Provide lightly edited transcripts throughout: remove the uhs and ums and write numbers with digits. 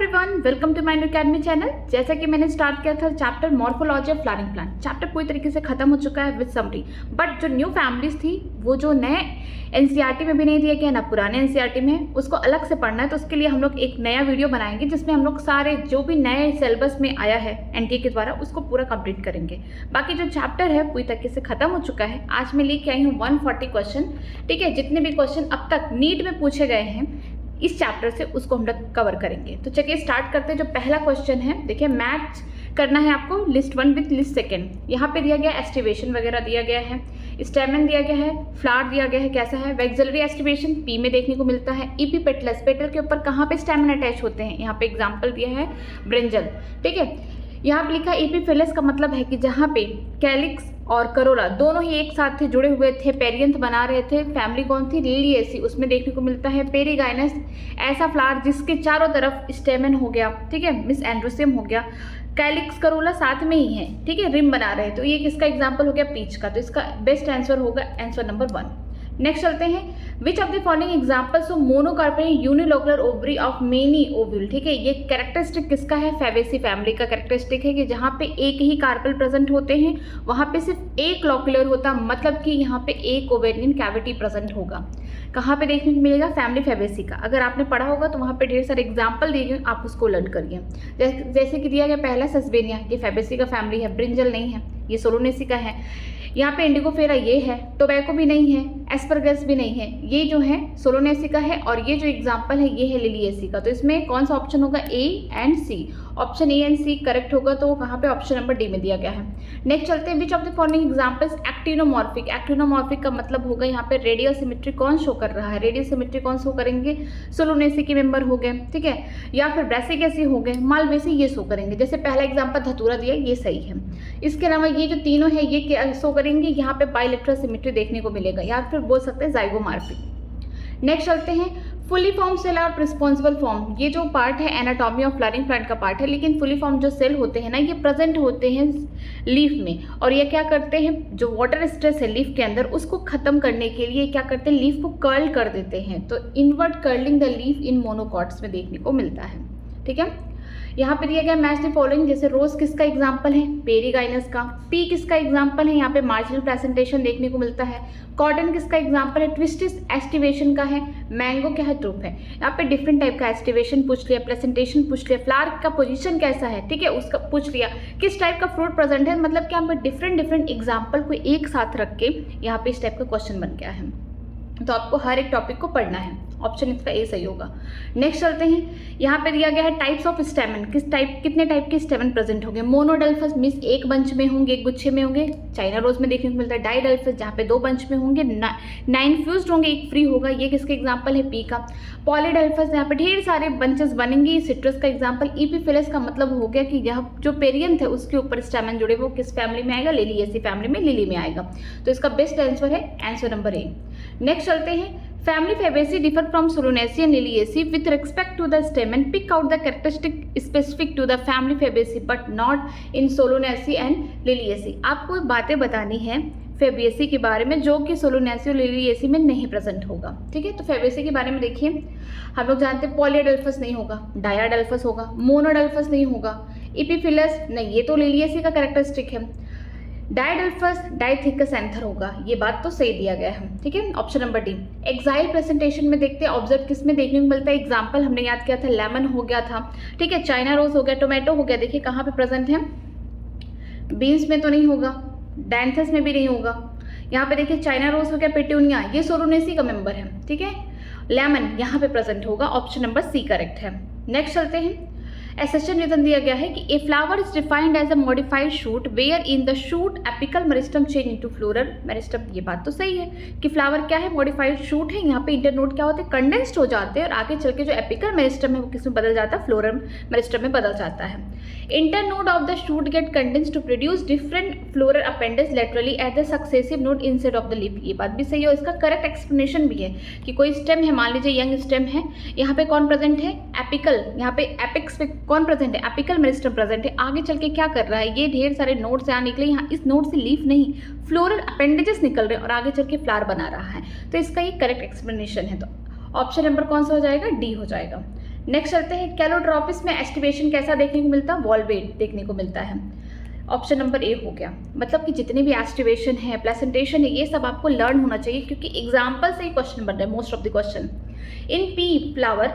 Everyone, welcome to my new academy channel. जैसा कि मैंने स्टार्ट किया था chapter morphology of flowering plant, chapter पूरी तरीके से खत्म हो चुका है विद समरी। बट जो न्यू फैमिलीज थी वो जो नए एनसीईआरटी में भी नहीं दिया गया ना पुराने एनसीईआरटी में, उसको अलग से पढ़ना है। तो उसके लिए हम लोग एक नया वीडियो बनाएंगे जिसमें हम लोग सारे जो भी नए सिलेबस में आया है एनटीए के द्वारा उसको पूरा कंप्लीट करेंगे। बाकी जो चैप्टर है पूरी तरीके से खत्म हो चुका है। आज मैं लेके आई हूँ 140 क्वेश्चन, ठीक है। जितने भी क्वेश्चन अब तक नीट में पूछे गए हैं इस चैप्टर से उसको हम लोग कवर करेंगे। तो चलिए स्टार्ट करते हैं। जो पहला क्वेश्चन है, देखिए मैच करना है आपको लिस्ट 1 विथ लिस्ट 2। यहाँ पे दिया गया एस्टिवेशन वगैरह दिया गया है, स्टेमन दिया गया है, फ्लावर दिया गया है कैसा है, वैक्सिलरी एस्टिवेशन पी में देखने को मिलता है। ईपी पेटलस, पेटल के ऊपर कहाँ पे स्टेमन अटैच होते हैं, यहाँ पे एग्जाम्पल दिया है ब्रिंजल, ठीक है। यहाँ पे लिखा एपीफिलस का मतलब है कि जहाँ पे कैलिक्स और करोला दोनों ही एक साथ थे, जुड़े हुए थे, पेरियंथ बना रहे थे। फैमिली कौन थी? लिलिएसी, उसमें देखने को मिलता है। पेरीगाइनस, ऐसा फ्लावर जिसके चारों तरफ स्टेमन हो गया, ठीक है, मिस एंड्रोसियम हो गया। कैलिक्स करोला साथ में ही है, ठीक है, रिम बना रहे हैं। तो ये किसका एग्जाम्पल हो गया? पीच का। तो इसका बेस्ट आंसर होगा आंसर नंबर 1। नेक्स्ट चलते हैं, which of the following examples of monocarpellary unilocular ovary of many ovule, ठीक है। ये कैरेक्टरिस्टिक किसका है? फेबेसी फैमिली का कैरेक्टरिस्टिक है कि जहाँ पे एक ही कार्पल प्रेजेंट होते हैं वहाँ पे सिर्फ एक लॉकुलर होता, मतलब कि यहाँ पे एक ओवेरियन कैविटी प्रेजेंट होगा। कहाँ पे देखने को मिलेगा? फैमिली फेबेसी का। अगर आपने पढ़ा होगा तो वहाँ पे ढेर सारे एग्जाम्पल दिए गए, आप उसको लर्न करिए। जैसे कि दिया गया पहला सस्बेनिया, ये फेबेसी का फैमिली है, ब्रिंजल नहीं है, ये सोलोनेसी का है। यहाँ पे इंडिगोफेरा ये है, टोबैको भी नहीं है, एस्परगस भी नहीं है, ये जो है सोलोनेसी का है। और ये जो एग्जाम्पल है ये है लिलिएसी का। तो इसमें कौन सा ऑप्शन होगा? A and C. Option A and C correct होगा, तो कहाँ पे? ऑप्शन नंबर डी में दिया गया है। नेक्स्ट चलते हैं, which of the following examples actinomorphic. Actinomorphic का मतलब होगा यहाँ पे रेडियल सिमेट्री कौन शो कर रहा है? रेडियल सिमेट्री कौन शो करेंगे? सोलोनेसी के मेंबर हो गए, ठीक है, या फिर ब्रासिकेसी हो गए, मालवेसी ये शो करेंगे। जैसे पहला एग्जाम्पल धतूरा दिया, ये सही है। इसके अलावा ये जो तीनों है ये क्या शो करेंगे? यहाँ पे बाइलेटरल सिमेट्री देखने को मिलेगा, या फिर बोल सकते हैं जाइगोमॉर्फिक। नेक्स्ट चलते हैं, फुली फॉर्म सेल और रिस्पॉन्सिबल फॉर्म। ये जो पार्ट है एनाटॉमी ऑफ फ्लावरिंग प्लांट का पार्ट है, लेकिन फुली फॉर्म जो सेल होते हैं ना ये प्रेजेंट होते हैं लीफ में। और ये क्या करते हैं? जो वाटर स्ट्रेस है लीफ के अंदर उसको खत्म करने के लिए क्या करते हैं? लीफ को कर्ल कर देते हैं। तो invert curling the leaf in monocots में देखने को मिलता है, ठीक है। यहाँ पे दिया गया मैच द फॉलोइंग, जैसे रोज किसका एग्जाम्पल है? पेरीगाइनस का। पी किसका एग्जाम्पल है? यहाँ पे मार्जिनल प्रेजेंटेशन देखने को मिलता है। कॉटन किसका एग्जाम्पल है? ट्विस्टिस एस्टिवेशन का है। मैंगो क्या है? ट्रूप है। यहाँ पे डिफरेंट टाइप का एस्टिवेशन पूछ लिया, प्रेजेंटेशन पूछ लिया, फ्लावर का पोजीशन कैसा है, ठीक है, उसका पूछ लिया, किस टाइप का फ्रूट प्रेजेंट है। मतलब कि यहाँ पे डिफरेंट एग्जाम्पल को एक साथ रख के यहाँ पे इस टाइप का क्वेश्चन बन गया है। तो आपको हर एक टॉपिक को पढ़ना है, ऑप्शन इसका ए सही होगा। नेक्स्ट चलते हैं, यहाँ पे दिया गया है टाइप्स ऑफ स्टेमन, कितने टाइप के स्टेमन प्रेजेंट होंगे? मोनोडल्फस मीन्स एक बंच में होंगे, एक गुच्छे में होंगे। चाइना रोज में देखने को मिलता है। डाइडल्फस जहाँ पे 2 बंच में होंगे, 9 फ्यूज्ड होंगे, एक फ्री होगा। ये किसके एग्जाम्पल है? पी का। पॉलीडल्फस यहाँ पे ढेर सारे बंचेस बनेंगे। सिट्रस का एग्जाम्पल। ईपीफिलस का मतलब हो गया कि यहाँ जो पेरियंथ है उसके ऊपर स्टेमन जुड़े, वो किस फैमिली में आएगा? लिलिएसी फैमिली में, लिली में आएगा। तो इसका बेस्ट आंसर है आंसर नंबर ए। नेक्स्ट चलते हैं, family Fabaceae differ from Solanaceae and Liliaceae with respect to the stamen. Pick out the characteristic specific to the family Fabaceae but not in Solanaceae and Liliaceae. आपको बातें बतानी है Fabaceae के बारे में जो कि सोलोनेसी और लिलिएसी में नहीं प्रेजेंट होगा, ठीक है। तो फेबेसी के बारे में देखिए, हम लोग जानते हैं पॉलीडल्फस नहीं होगा, डायाडल्फस होगा, मोनोडल्फस नहीं होगा, एपीफिलस नहीं, ये तो लिलिएसी का कैरेक्टरिस्टिक है। डायडल्फस डाइथिकस एंथर होगा, ये बात तो सही दिया गया है, ठीक है, option number D. Axile presentation में देखते हैं, ऑब्जर्व किस में देखने को मिलता है? एग्जाम्पल हमने याद किया था, लेमन हो गया था, ठीक है, चाइना रोज हो गया, टोमेटो हो गया। देखिए कहाँ पे प्रेजेंट है? बीन्स में तो नहीं होगा, डैंथस में भी नहीं होगा। यहाँ पे देखिए चाइना रोज हो गया, पेटूनिया ये सोलोनेसी का मेंबर है, ठीक है। लेमन यहाँ पे प्रेजेंट होगा, ऑप्शन नंबर सी करेक्ट है। नेक्स्ट चलते हैं, एसेशन रीजन दिया गया है कि a flower is defined as a modified shoot where in the shoot apical meristem change into floral meristem. ये बात तो सही है कि फ्लावर क्या है? मॉडिफाइड शूट है। यहाँ पे इंटरनोड क्या होते हैं? कंडेंस्ड हो जाते हैं और आगे चल के जो एपिकल मेरिस्टम है वो किस में बदल जाता है? फ्लोरल मेरिस्टम में बदल जाता है। Internode of the shoot get condensed to produce different floral appendage laterally at the successive node instead of the leaf. ये बात भी सही है और इसका करेक्ट एक्सप्लेनेशन भी है कि कोई स्टेम है, मान लीजिए यंग स्टेम है, यहाँ पे कौन प्रेजेंट है? एपिकल, यहाँ पे एपिक्स पे कौन प्रेजेंट है? एपिकल मेरिस्टम प्रेजेंट है। आगे चल के क्या कर रहा है? ये ढेर सारे नोड से यहाँ निकले, यहाँ इस नोड से लीफ नहीं फ्लोरल अपेंडेजेस निकल रहे हैं और आगे चल के फ्लावर बना रहा है। तो इसका ये करेक्ट एक्सप्लेनेशन है। तो ऑप्शन नंबर कौन सा हो जाएगा? डी हो जाएगा। नेक्स्ट चलते हैं, कैलोट्रॉपिस में एस्टिवेशन कैसा देखने को मिलता है? वॉल्वेट देखने को मिलता है। ऑप्शन नंबर ए हो गया। मतलब कि जितने भी एस्टिवेशन है, प्लेसेंटेशन है, ये सब आपको लर्न होना चाहिए, क्योंकि एग्जाम्पल से ही क्वेश्चन बन रहे हैं most of the question. In pea flower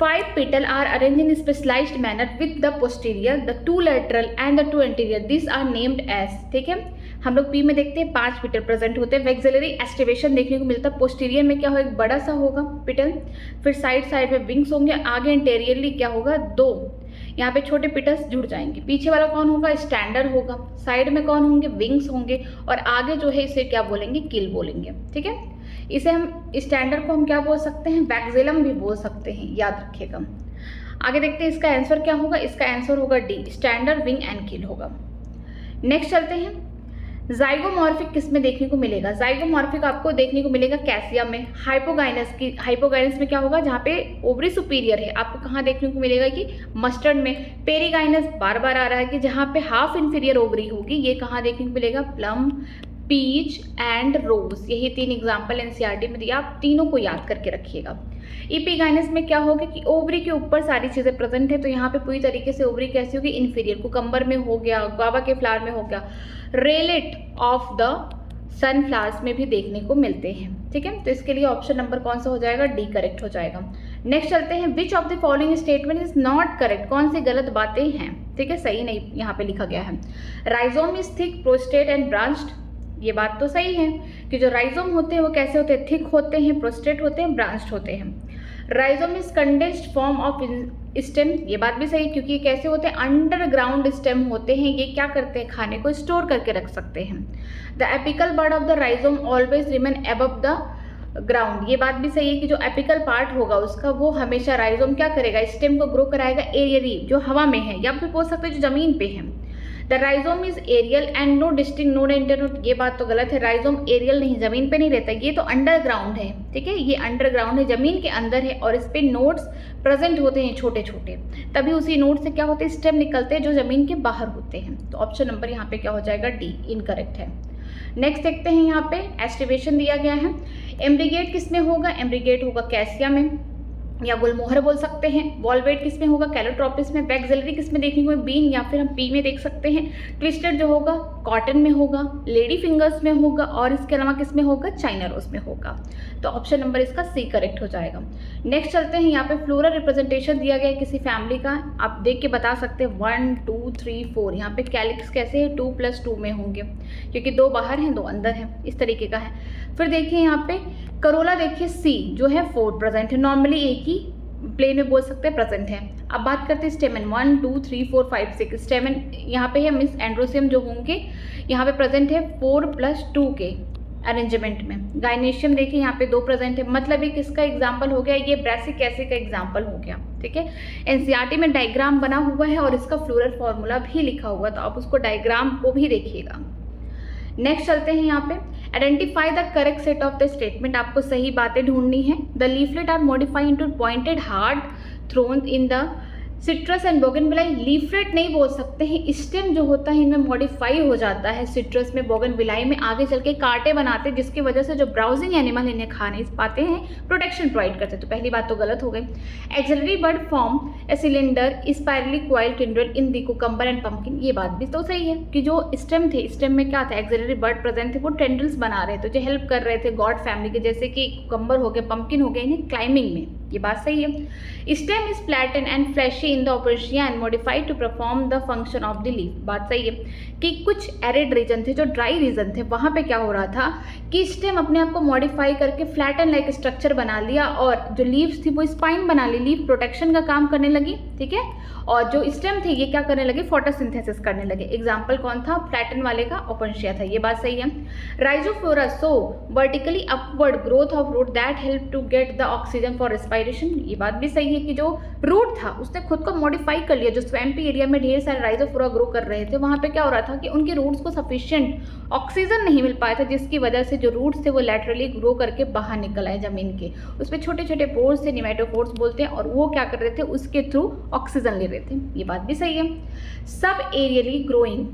5 petal are arranged in a specialized manner with the posterior, the 2 lateral and the 2 anterior. These are named as, ठीक है। हम लोग पी में देखते हैं 5 पिटल प्रेजेंट होते हैं। वैक्सिलरी एस्टिवेशन देखने को मिलता है। पोस्टीरियर में क्या होगा? एक बड़ा सा होगा पिटल, फिर साइड में विंग्स होंगे, आगे इंटेरियरली क्या होगा? 2 यहाँ पे छोटे पिटल्स जुड़ जाएंगे। पीछे वाला कौन होगा? स्टैंडर होगा। साइड में कौन होंगे? विंग्स होंगे। और आगे जो है इसे क्या बोलेंगे? किल बोलेंगे, ठीक है। इसे हम स्टैंडर को हम क्या बोल सकते हैं? वैक्सिलम भी बोल सकते हैं, याद रखिएगा। आगे देखते हैं इसका आंसर क्या होगा। इसका आंसर होगा डी, स्टैंडर विंग एंड किल होगा। नेक्स्ट चलते हैं, जाइगोमॉर्फिक किस में देखने को मिलेगा? जाइगोमॉर्फिक आपको देखने को मिलेगा कैसिया में। हाइपोगाइनस में क्या होगा? जहाँ पे ओवरी सुपीरियर है, आपको कहाँ देखने को मिलेगा? कि मस्टर्ड में। पेरीगाइनस बार बार आ रहा है कि जहाँ पे हाफ इंफीरियर ओवरी होगी, ये कहाँ देखने को मिलेगा? प्लम, पीच एंड रोज। यही 3 एग्जाम्पल एनसीईआरटी में दिया, आप तीनों को याद करके रखिएगा। इपीगाइनस में क्या होगा? कि ओवरी के ऊपर सारी चीज़ें प्रेजेंट है, तो यहाँ पे पूरी तरीके से ओवरी कैसी होगी? इंफीरियर। कुकम्बर में हो गया, गुआवा के फ्लावर में हो गया, रेलेट ऑफ द सनफ्लावर्स में भी देखने को मिलते हैं, ठीक है। तो इसके लिए ऑप्शन नंबर कौन सा हो जाएगा? डी करेक्ट हो जाएगा। नेक्स्ट चलते हैं, which of the following statement is not correct? कौन सी गलत बातें हैं, ठीक है, सही नहीं यहाँ पे लिखा गया है। Rhizome is thick, prostate and branched. ये बात तो सही है कि जो राइजोम होते हैं वो कैसे होते हैं? थिक होते हैं, प्रोस्टेट होते हैं, ब्रांच्ड होते हैं। Rhizome is condensed form of stem. ये बात भी सही है, क्योंकि ये कैसे होते हैं? अंडरग्राउंड स्टेम होते हैं। ये क्या करते हैं? खाने को स्टोर करके रख सकते हैं। The apical bud of the rhizome always remain above the ground. ये बात भी सही है कि जो एपिकल पार्ट होगा उसका, वो हमेशा राइजोम क्या करेगा? स्टेम को ग्रो कराएगा एरियली, जो हवा में है, या फिर बोल सकते हैं जो जमीन पे है। The rhizome is aerial and no distinct node internode. ये बात तो गलत है। राइजोम एरियल नहीं, जमीन पे नहीं रहता, ये तो अंडरग्राउंड है, ठीक है। ये अंडरग्राउंड है, जमीन के अंदर है, और इस पे नोड्स प्रेजेंट होते हैं छोटे छोटे, तभी उसी नोड से क्या होते हैं? स्टेम निकलते हैं जो जमीन के बाहर होते हैं। तो ऑप्शन नंबर यहाँ पे क्या हो जाएगा? डी, इनकरेक्ट है। नेक्स्ट देखते हैं, यहाँ पे एस्टिवेशन दिया गया है। एम्ब्रिगेट किस में होगा? एम्ब्रिगेट होगा कैसिया में, या गुलमोहर बोल सकते हैं। वॉल्वेट किस में होगा? कैलोट्रॉपिस में। वैक्सिलरी किस में देखने को? बीन, या फिर हम पी में देख सकते हैं। ट्विस्टेड जो होगा कॉटन में होगा, लेडी फिंगर्स में होगा, और इसके अलावा किस में होगा? चाइना रोज में होगा। तो ऑप्शन नंबर इसका सी करेक्ट हो जाएगा। नेक्स्ट चलते हैं, यहाँ पे फ्लोरल रिप्रेजेंटेशन दिया गया है किसी फैमिली का, आप देख के बता सकते हैं 1 2 3 4। यहाँ पे कैलिक्स कैसे है? 2+2 में होंगे, क्योंकि 2 बाहर हैं 2 अंदर हैं, इस तरीके का है। फिर देखिए यहाँ पे करोला, देखिए सी जो है 4 प्रेजेंट है, नॉर्मली एक ही प्लेन में बोल सकते हैं प्रेजेंट है। अब बात करते हैं स्टेमन, 1 2 3 4 5 6। स्टेमन यहाँ पे है मिस एंड्रोसियम जो होंगे, यहाँ पे प्रेजेंट है 4+2 के अरेंजमेंट में। गाइनेशियम देखिए यहाँ पे 2 प्रेजेंट है, मतलब ये किसका एग्जाम्पल हो गया? ये ब्रासिक एसिड का एग्जाम्पल हो गया, ठीक है। एनसीईआरटी में डायग्राम बना हुआ है और इसका फ्लोरल फॉर्मूला भी लिखा हुआ, तो आप उसको डायग्राम को भी देखिएगा। नेक्स्ट चलते हैं, यहाँ पे identify the correct set of the statement. आपको सही बातें ढूंढनी है। The leaflet are modified into pointed hard thorn in the citrus and bougainvillea. Leaflet नहीं बोल सकते हैं, स्टेम जो होता है इनमें मॉडिफाई हो जाता है। सिट्रस में, बोगनविलाई में आगे चल के कांटे बनाते हैं, जिसकी वजह से जो ब्राउजिंग एनिमल इन्हें खा नहीं पाते हैं, प्रोटेक्शन प्रोवाइड करते हैं। तो पहली बात तो गलत हो गई। Axillary bud form a cylinder spirally coiled tendril in the cucumber and pumpkin. ये बात भी तो सही है कि जो स्टेम थे, स्टेम में क्या था? एक्सिलरी बर्ड प्रेजेंट थे, वो टेंड्रिल्स बना रहे थे, जो हेल्प कर रहे थे गॉड फैमिली के, जैसे कि कुकम्बर हो गए, पम्पकिन हो गए, इन्हें क्लाइंबिंग में। ये बात सही है। Stem is flatten and fleshy in the ओपेशिया and modified to perform the function of the leaf. बात सही है कि कुछ एरिड रीजन थे, जो ड्राई रीजन थे, वहाँ पे क्या हो रहा था कि स्टेम अपने आप को मॉडिफाई करके फ्लैटन लाइक स्ट्रक्चर बना लिया, और जो लीव्स थी वो स्पाइन बना ली, लीफ प्रोटेक्शन का काम करने लगी, ठीक है। और जो स्टेम थे ये क्या करने लगे? फोटोसिंथेसिस करने लगे। एग्जाम्पल कौन था? फ्लैटन वाले का ओपेशिया था। ये बात सही है। Rhizophora so vertically upward growth of root that help to get the oxygen for respiration. ये बात भी सही है कि जो रूट था उसने खुद को मॉडिफाई कर लिया। जो स्वैम्पी एरिया में ढेर सारे राइजोफोरा ग्रो कर रहे थे, वहाँ पे क्या हो रहा था कि उनके रूट्स को सफिशिएंट ऑक्सीजन नहीं मिल पाया था, जिसकी वजह से जो रूट्स थे वो लैटरली ग्रो करके बाहर निकल आए जमीन के। उसमें छोटे छोटे पोर्स थे, निमेटोपोर्स बोलते हैं, और वो क्या कर रहे थे? उसके थ्रू ऑक्सीजन ले रहे थे। ये बात भी सही है। सब aerially growing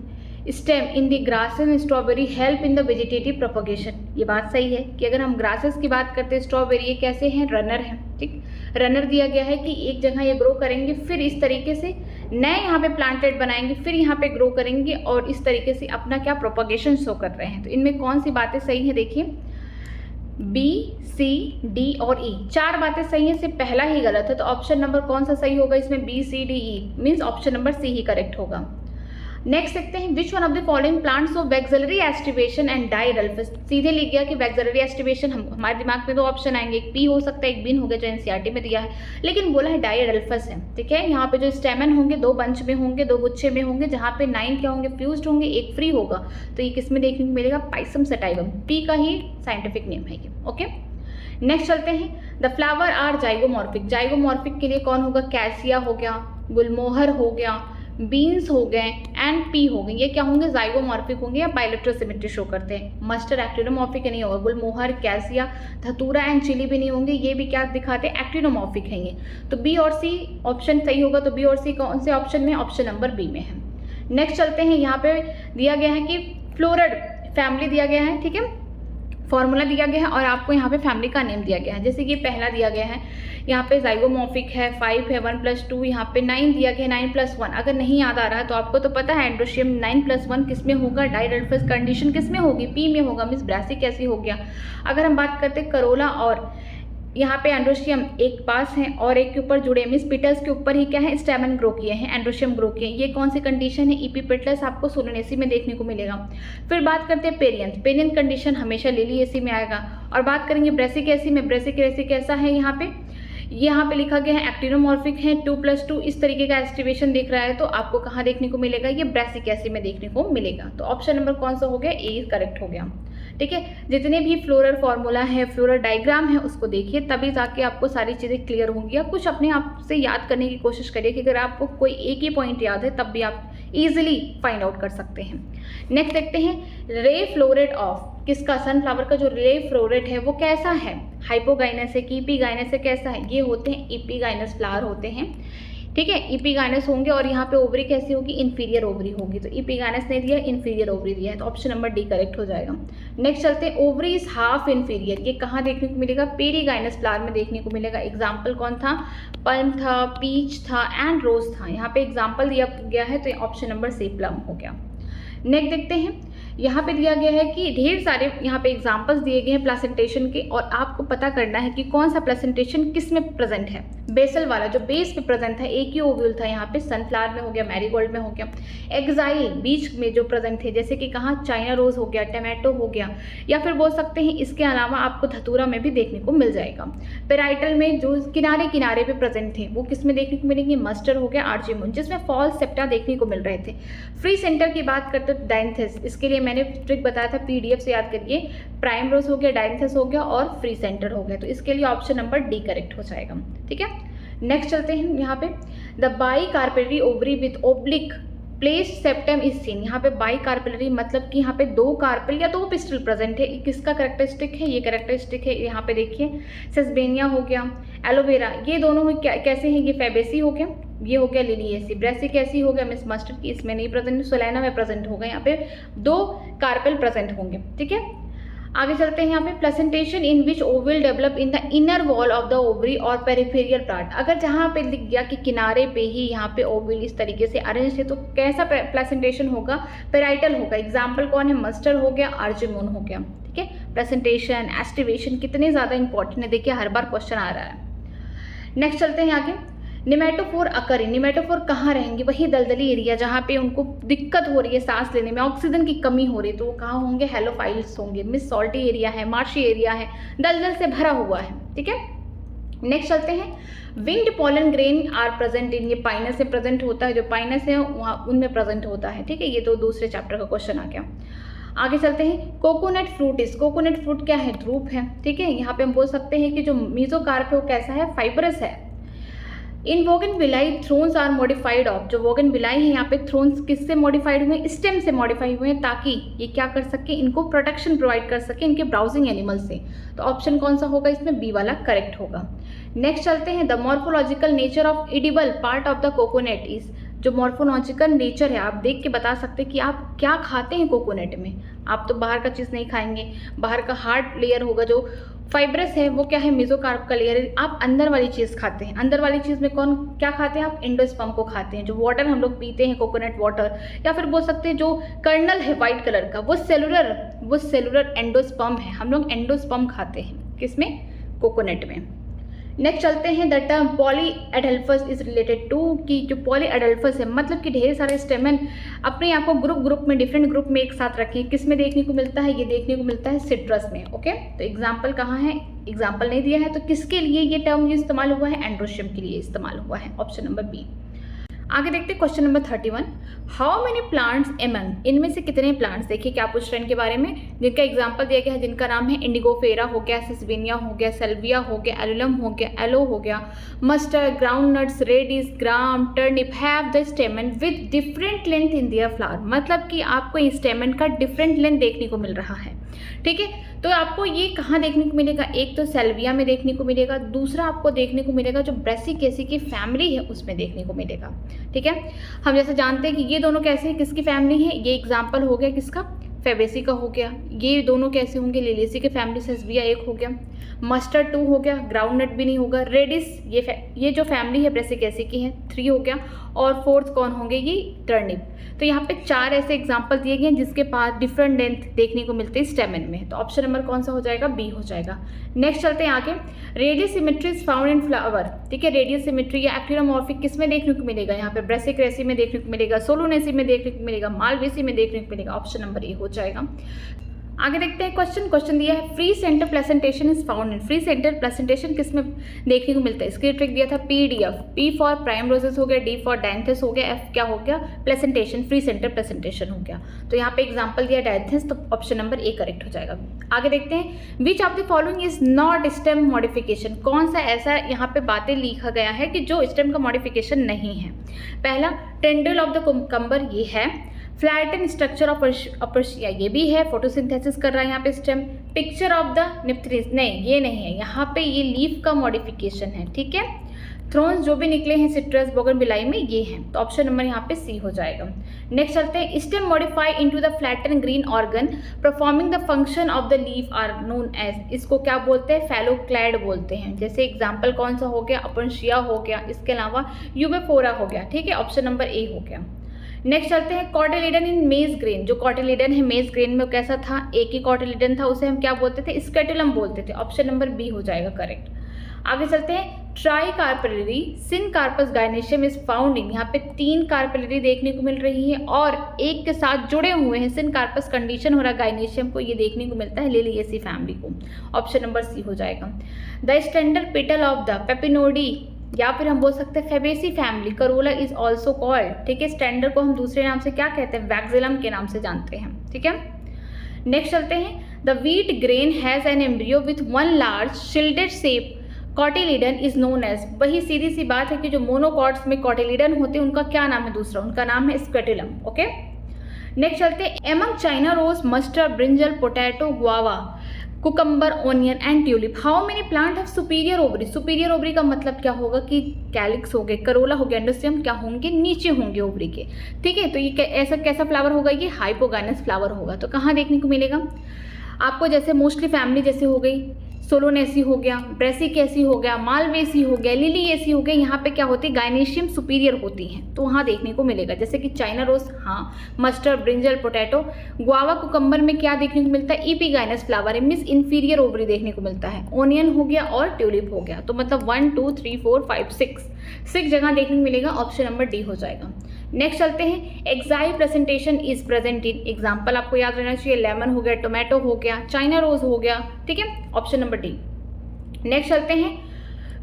stem in the grasses and strawberry help in the vegetative propagation. ये बात सही है कि अगर हम ग्रासेस की बात करते हैं, स्ट्रॉबेरी ये कैसे हैं? रनर है, ठीक। रनर दिया गया है कि एक जगह ये ग्रो करेंगे, फिर इस तरीके से नए यहाँ पे प्लांटेड बनाएंगे, फिर यहाँ पे ग्रो करेंगे और इस तरीके से अपना क्या प्रोपगेशन शो कर रहे हैं। तो इनमें कौन सी बातें सही है, देखिए बी, सी, डी और ई, 4 बातें सही हैं, सिर्फ पहला ही गलत है। तो ऑप्शन नंबर कौन सा सही होगा इसमें, बी, सी, डी, ई, मीन्स ऑप्शन नंबर सी ही करेक्ट होगा। नेक्स्ट देखते हैं, which one of the following plants of वैक्सलरी aestivation and diadelphous. सीधे लिख गया कि वैक्सलरी एस्टिवेशन, हमारे दिमाग में 2 ऑप्शन आएंगे, एक पी हो सकता है, एक बीन हो गया जो एनसीईआरटी में दिया है, लेकिन बोला है डाइडल्फस है। ठीक है, यहाँ पे जो स्टेमन होंगे 2 बंच में होंगे, 2 गुच्छे में होंगे, जहाँ पे 9 क्या होंगे, फ्यूज्ड होंगे, एक फ्री होगा। तो ये किस में देखने को मिलेगा, पाइसम सटाइवम, पी का ही साइंटिफिक नेम है ये। ओके, नेक्स्ट चलते हैं, the flower are zygomorphic. Zygomorphic के लिए कौन होगा, कैसिया हो गया, गुलमोहर हो गया, बीन्स हो गए एंड पी हो गए, ये क्या होंगे, जाइगोमॉर्फिक होंगे या बायलैटरल सिमेट्री शो करते हैं। मस्टर्ड एक्टिनोमॉर्फिक नहीं होगा, गुलमोहर, कैसिया, धतूरा एंड चिली भी नहीं होंगे, ये भी क्या दिखाते हैं, एक्टिनोमॉर्फिक हैं ये। तो बी और सी ऑप्शन सही होगा। तो बी और सी कौन से ऑप्शन में, ऑप्शन नंबर बी में है। नेक्स्ट चलते हैं, यहाँ पे दिया गया है कि फ्लोरड फैमिली दिया गया है, ठीक है, फॉर्मूला दिया गया है और आपको यहाँ पे फैमिली का नेम दिया गया है। जैसे कि पहला दिया गया है, यहाँ पे जाइगोमॉर्फिक है, 5 है, 1 + 2, यहाँ पे 9 दिया गया है, 9 + 1। अगर नहीं याद आ रहा है तो आपको तो पता है एंड्रोशियम 9 + 1 किस में होगा, डाइडल्फस कंडीशन किस में होगी, पी में होगा, मिस ब्रासिक कैसी हो गया। अगर हम बात करते हैं करोला और यहाँ पे एंड्रोशियम एक पास है और एक के ऊपर जुड़े, मिस पिटल्स के ऊपर ही क्या है, स्टेमन ग्रो किए हैं, एंड्रोशियम ग्रो किए हैं, ये कौन सी कंडीशन है, इपीपिटलस आपको सोलोनेसी में देखने को मिलेगा। फिर बात करते हैं पेरियंथ, पेरियंथ कंडीशन हमेशा लिलिएसी में आएगा। और बात करेंगे ब्रेसिकेसी में, ब्रेसिकेसी कैसा है, यहाँ पे लिखा गया है एक्टिनोमॉर्फिक है, 2 + 2 इस तरीके का एस्टिवेशन दिख रहा है, तो आपको कहाँ देखने को मिलेगा, ये ब्रेसिकेसी में देखने को मिलेगा। तो ऑप्शन नंबर कौन सा हो गया, ए करेक्ट हो गया। ठीक है, जितने भी फ्लोरल फार्मूला है, फ्लोरल डायग्राम है, उसको देखिए, तभी जाके आपको सारी चीज़ें क्लियर होंगी। या कुछ अपने आप से याद करने की कोशिश करिए कि अगर आपको कोई एक ही पॉइंट याद है तब भी आप इजीली फाइंड आउट कर सकते हैं। नेक्स्ट देखते हैं, रे फ्लोरेट ऑफ किसका, सनफ्लावर का जो रे फ्लोरेट है वो कैसा है, हाइपोगाइनस है कि इपीगाइनस है, कैसा है, ये होते हैं इपीगाइनस फ्लावर होते हैं। ठीक है, इपीगाइनस होंगे और यहाँ पे ओवरी कैसी होगी, इन्फीरियर ओवरी होगी। तो इपीगाइनस ने दिया, इन्फीरियर ओवरी दिया है, तो ऑप्शन नंबर डी करेक्ट हो जाएगा। नेक्स्ट चलते हैं, ओवरी इज हाफ इन्फीरियर, ये कहाँ देखने को मिलेगा, पेरीगाइनस फ्लावर में देखने को मिलेगा। एग्जाम्पल कौन था, पल्म था, पीच था एंड रोज था। यहाँ पे एग्जाम्पल दिया गया है, तो ऑप्शन नंबर सी प्लम हो गया। नेक्स्ट देखते हैं, यहाँ पे दिया गया है कि ढेर सारे यहाँ पे एग्जाम्पल्स दिए गए हैं प्लेसेंटेशन के, और आपको पता करना है कि कौन सा प्लेसेंटेशन किस में प्रेजेंट है। बेसल वाला जो बेस पे प्रेजेंट है, एक ही ओव्यूल था, यहाँ पे सनफ्लावर में हो गया, मैरीगोल्ड में हो गया। एक्साइल बीच में जो प्रेजेंट थे, जैसे कि कहाँ, चाइना रोज हो गया, टमाटो हो गया, या फिर बोल सकते हैं इसके अलावा आपको धतूरा में भी देखने को मिल जाएगा। पेराइटल में जो किनारे किनारे पे प्रेजेंट थे वो किस में देखने को मिलेंगे, मस्टर्ड हो गया, आर्चिमोन, जिसमें फॉल्स सेप्टा देखने को मिल रहे थे। फ्री सेंटर की बात करते तो डायंथिस, इसके लिए मैंने ट्रिक बताया था, पीडीएफ से याद करिए। प्राइम रोज हो गया, डायंथिस हो गया और फ्री सेंटर हो गया, तो इसके लिए ऑप्शन नंबर डी करेक्ट हो जाएगा। ठीक है, नेक्स्ट चलते हैं, यहाँ पे the by carpellary ovary with oblique place septum is seen. यहाँ पे बाई कार्पेलरी मतलब कि यहाँ पे 2 कार्पेल या 2 पिस्टल प्रेजेंट है। किसका कैरेक्टरिस्टिक है, ये कैरेक्टरिस्टिक है। यहाँ पे देखिए सेसबेनिया हो गया, एलोवेरा, ये दोनों कैसे हैं, ये फेबेसी हो गया, ये हो गया लिलिएसी, ब्रेसिकेसी हो गया, मिस मस्टर्ड की इसमें नहीं प्रेजेंट, सोलेना में प्रेजेंट होगा। यहाँ पे 2 कार्पेल प्रेजेंट होंगे। ठीक है, आगे चलते हैं, यहाँ पे placentation in which Oval develop in the inner wall of the ovary और पेरिफेरियल पार्ट। अगर जहाँ पे लिख गया कि किनारे पे ही यहाँ पे ओवल इस तरीके से अरेंज है, तो कैसा प्लेसेंटेशन होगा, पेराइटल होगा। एग्जाम्पल कौन है, मस्टर्ड हो गया, आर्चिमोन हो गया। ठीक है, प्लेसेंटेशन, एस्टिवेशन कितने ज़्यादा इंपॉर्टेंट है, देखिए हर बार क्वेश्चन आ रहा है। नेक्स्ट चलते हैं आगे, निमेटोफोर अकर, निमेटोफोर कहाँ रहेंगे, वही दलदली एरिया जहाँ पे उनको दिक्कत हो रही है सांस लेने में, ऑक्सीजन की कमी हो रही है, तो वो कहाँ होंगे, हेलोफाइल्स होंगे। मिस सॉल्टी एरिया है, मार्शी एरिया है, दलदल से भरा हुआ है। ठीक है, नेक्स्ट चलते हैं, wind pollen grain are present in, ये पाइनस में प्रेजेंट होता है, जो पाइनस है वहाँ उनमें प्रेजेंट होता है। ठीक है, ये तो दूसरे चैप्टर का क्वेश्चन आ गया। आगे चलते हैं, कोकोनट फ्रूट इस, कोकोनट फ्रूट क्या है, ध्रुप है। ठीक है, यहाँ पे हम बोल सकते हैं कि जो मीजोकार्प है वो कैसा है, फाइबरस है। इन वोगनविलाई थ्रोन्स आर मॉडिफाइड ऑफ, जो वोगनविलाई है यहाँ पे थ्रोन्स किससे मॉडिफाइड हुए हैं, स्टेम से मॉडिफाई हुए हैं, ताकि ये क्या कर सके, इनको प्रोटेक्शन प्रोवाइड कर सके इनके ब्राउजिंग एनिमल से। तो ऑप्शन कौन सा होगा इसमें, बी वाला करेक्ट होगा। नेक्स्ट चलते हैं, the morphological nature of edible part of the coconut is, जो मॉर्फोलॉजिकल नेचर है आप देख के बता सकते हैं कि आप क्या खाते हैं कोकोनट में। आप तो बाहर का चीज़ नहीं खाएंगे, बाहर का हार्ड लेयर होगा जो फाइब्रस है वो क्या है, मेसोकार्प का लेयर है। आप अंदर वाली चीज़ खाते हैं, अंदर वाली चीज़ में कौन क्या खाते हैं आप, एंडोस्पर्म को खाते हैं। जो वाटर हम लोग पीते हैं, कोकोनट वाटर, या फिर बोल सकते हैं जो कर्नल है वाइट कलर का, वो सेलुलर एंडोस्पर्म है। हम लोग एंडोस्पर्म खाते हैं किसमें, कोकोनट में। नेक्स्ट चलते हैं, the term polyadelphous is related to, कि जो पॉलीएडल्फस है मतलब कि ढेर सारे स्टेमन अपने आप को ग्रुप में डिफरेंट ग्रुप में एक साथ रखें। किस में देखने को मिलता है, ये देखने को मिलता है सिट्रस में। ओके, तो एग्जाम्पल कहाँ है, एग्जाम्पल नहीं दिया है, तो किसके लिए ये टर्म इस्तेमाल हुआ है, एंड्रोशियम के लिए इस्तेमाल हुआ है, ऑप्शन नंबर बी। आगे देखते हैं question number 31, how many plants among, इनमें से कितने प्लांट्स, देखिए क्या पूछ रहे हैं इनके बारे में, जिनका एग्जांपल दिया गया है, जिनका नाम है इंडिगोफेरा हो गया, सिसविनिया हो गया, सेल्विया हो गया, एलुलम हो गया, एलो हो गया, mustard, ground nuts, radish, gram, turnip have the stamen with different length in their flower, मतलब कि आपको इस स्टेमन का डिफरेंट लेंथ देखने को मिल रहा है। ठीक है, तो आपको ये कहाँ देखने को मिलेगा, एक तो सेल्विया में देखने को मिलेगा, दूसरा आपको देखने को मिलेगा जो ब्रेसिकेसी की फैमिली है उसमें देखने को मिलेगा। ठीक है, हम जैसे जानते हैं कि ये दोनों कैसे हैं, किसकी फैमिली है, ये एग्जाम्पल हो गया किसका, फेबेसी का हो गया। ये दोनों कैसे होंगे, लिलियसी के फैमिली से, सेसविया एक हो गया, मस्टर्ड 2 हो गया, ग्राउंड नट भी नहीं होगा, रेडिस ये जो फैमिली है ब्रेसिकेसी की है 3 हो गया, और फोर्थ कौन होंगे, ये टर्निप। तो यहाँ पे 4 ऐसे एग्जाम्पल दिए गए हैं जिसके पास डिफरेंट लेंथ देखने को मिलते हैं स्टेमन में, तो ऑप्शन नंबर कौन सा हो जाएगा, बी हो जाएगा। नेक्स्ट चलते हैं आगे, radius symmetry is found in flower. ठीक है, रेडियस सिमेट्री या एक्टिनोमॉर्फिक किस में देखने को मिलेगा, यहाँ पे ब्रेसिकेसी में देखने को मिलेगा, सोलोनेसी में देखने को मिलेगा, मालवेसी में देखने को मिलेगा, ऑप्शन नंबर ए हो जाएगा। आगे देखते हैं क्वेश्चन दिया है, free centre placentation is found in, free centre placentation किस में देखने को मिलता है, इसके ट्रिक दिया था PDF, P for prime roses हो गया, डी फॉर डायंथिस हो गया, एफ क्या हो गया, प्लेसेंटेशन, फ्री सेंटर प्लेसेंटेशन हो गया। तो यहाँ पे एग्जांपल दिया डायंथिस, तो ऑप्शन नंबर ए करेक्ट हो जाएगा। आगे देखते हैं, which of the following is not stem modification, कौन सा ऐसा यहाँ पे बातें लिखा गया है कि जो स्टेम का मॉडिफिकेशन नहीं है। पहला, टेंड्रिल ऑफ द कुकम्बर, ये है। फ्लैटन स्ट्रक्चर ऑफ अपरशिया, ये भी है, फोटोसिंथेसिस कर रहा है यहाँ पे स्टेम। पिक्चर ऑफ द निप्थरीज, नहीं ये नहीं है, यहाँ पे ये लीफ का मॉडिफिकेशन है। ठीक है, थ्रोन्स जो भी निकले हैं सिट्रस, बोगनविलाई में, ये हैं, तो ऑप्शन नंबर यहाँ पे सी हो जाएगा। नेक्स्ट चलते हैं, stem modify into the flatten green organ performing the function of the leaf are known as, इसको क्या बोलते हैं, फैलोक्लैड बोलते हैं। जैसे एग्जाम्पल कौन सा हो गया, अपरशिया हो गया, इसके अलावा यूबेफोरा हो गया। ठीक है, ऑप्शन नंबर ए हो गया। नेक्स्ट चलते हैं, कॉटिलिडन इन मेज ग्रेन, जो कॉटिलिडन है मेज ग्रेन में वो कैसा था, एक ही कॉटिलिडन था, उसे हम क्या बोलते थे, स्केटुलम बोलते थे, ऑप्शन नंबर बी हो जाएगा करेक्ट। आगे चलते हैं, try carpellary syncarpous gynoecium is found इन, यहाँ पे 3 कार्पेलरी देखने को मिल रही है और एक के साथ जुड़े हुए हैं, सिनकार्पस कंडीशन हो रहा है गायनेशियम को, ये देखने को मिलता है लिलियेसी फैमिली को, ऑप्शन नंबर सी हो जाएगा। The standard petal of the Papilionoideae, या फिर हम बोल सकते हैं Fabaceae family, corolla is also called. ठीक है, स्टैंडर्ड को हम दूसरे नाम से क्या कहते हैं, वैक्सिलम के नाम से जानते हैं। ठीक है, नेक्स्ट चलते हैं, the wheat grain has an embryo with 1 large shielded shape cotyledon is known as, वही सीधी सी बात है कि जो मोनोकॉट्स में कॉटिलिडन होते हैं उनका क्या नाम है दूसरा, उनका नाम है स्क्वेटुलम। ओके, नेक्स्ट चलते हैं, among China rose, mustard, brinjal, potato, guava, cucumber, onion and tulip how many plant have superior ovary, superior ovary का मतलब क्या होगा कि कैलिक्स हो गए, करोला हो गया, एंडोस्टियम क्या होंगे, नीचे होंगे ओवरी के। ठीक है, तो ये ऐसा कैसा फ्लावर होगा, ये हाइपोगाइनस फ्लावर होगा। तो कहाँ देखने को मिलेगा आपको, जैसे मोस्टली फैमिली जैसे हो गई, सोलोनेसी हो गया, ब्रेसिकेसी हो गया, मालवेसी हो गया, लिलियेसी हो गया, यहाँ पे क्या होती है, गायनेशियम सुपीरियर होती हैं, तो वहाँ देखने को मिलेगा। जैसे कि चाइना रोज, हाँ, mustard, brinjal, potato, guava, cucumber में क्या देखने को मिलता है, ईपीगाइनस फ्लावर है, मीन्स इंफीरियर ओवरी देखने को मिलता है। ओनियन हो गया और ट्यूलिप हो गया, तो मतलब 1 2 3 4 5 6 जगह देखने को मिलेगा, ऑप्शन नंबर डी हो जाएगा। नेक्स्ट चलते हैं, axile presentation is present in, example आपको याद रहना चाहिए, लेमन हो गया, टोमेटो हो गया, चाइना रोज हो गया। ठीक है, ऑप्शन नंबर डी। नेक्स्ट चलते हैं,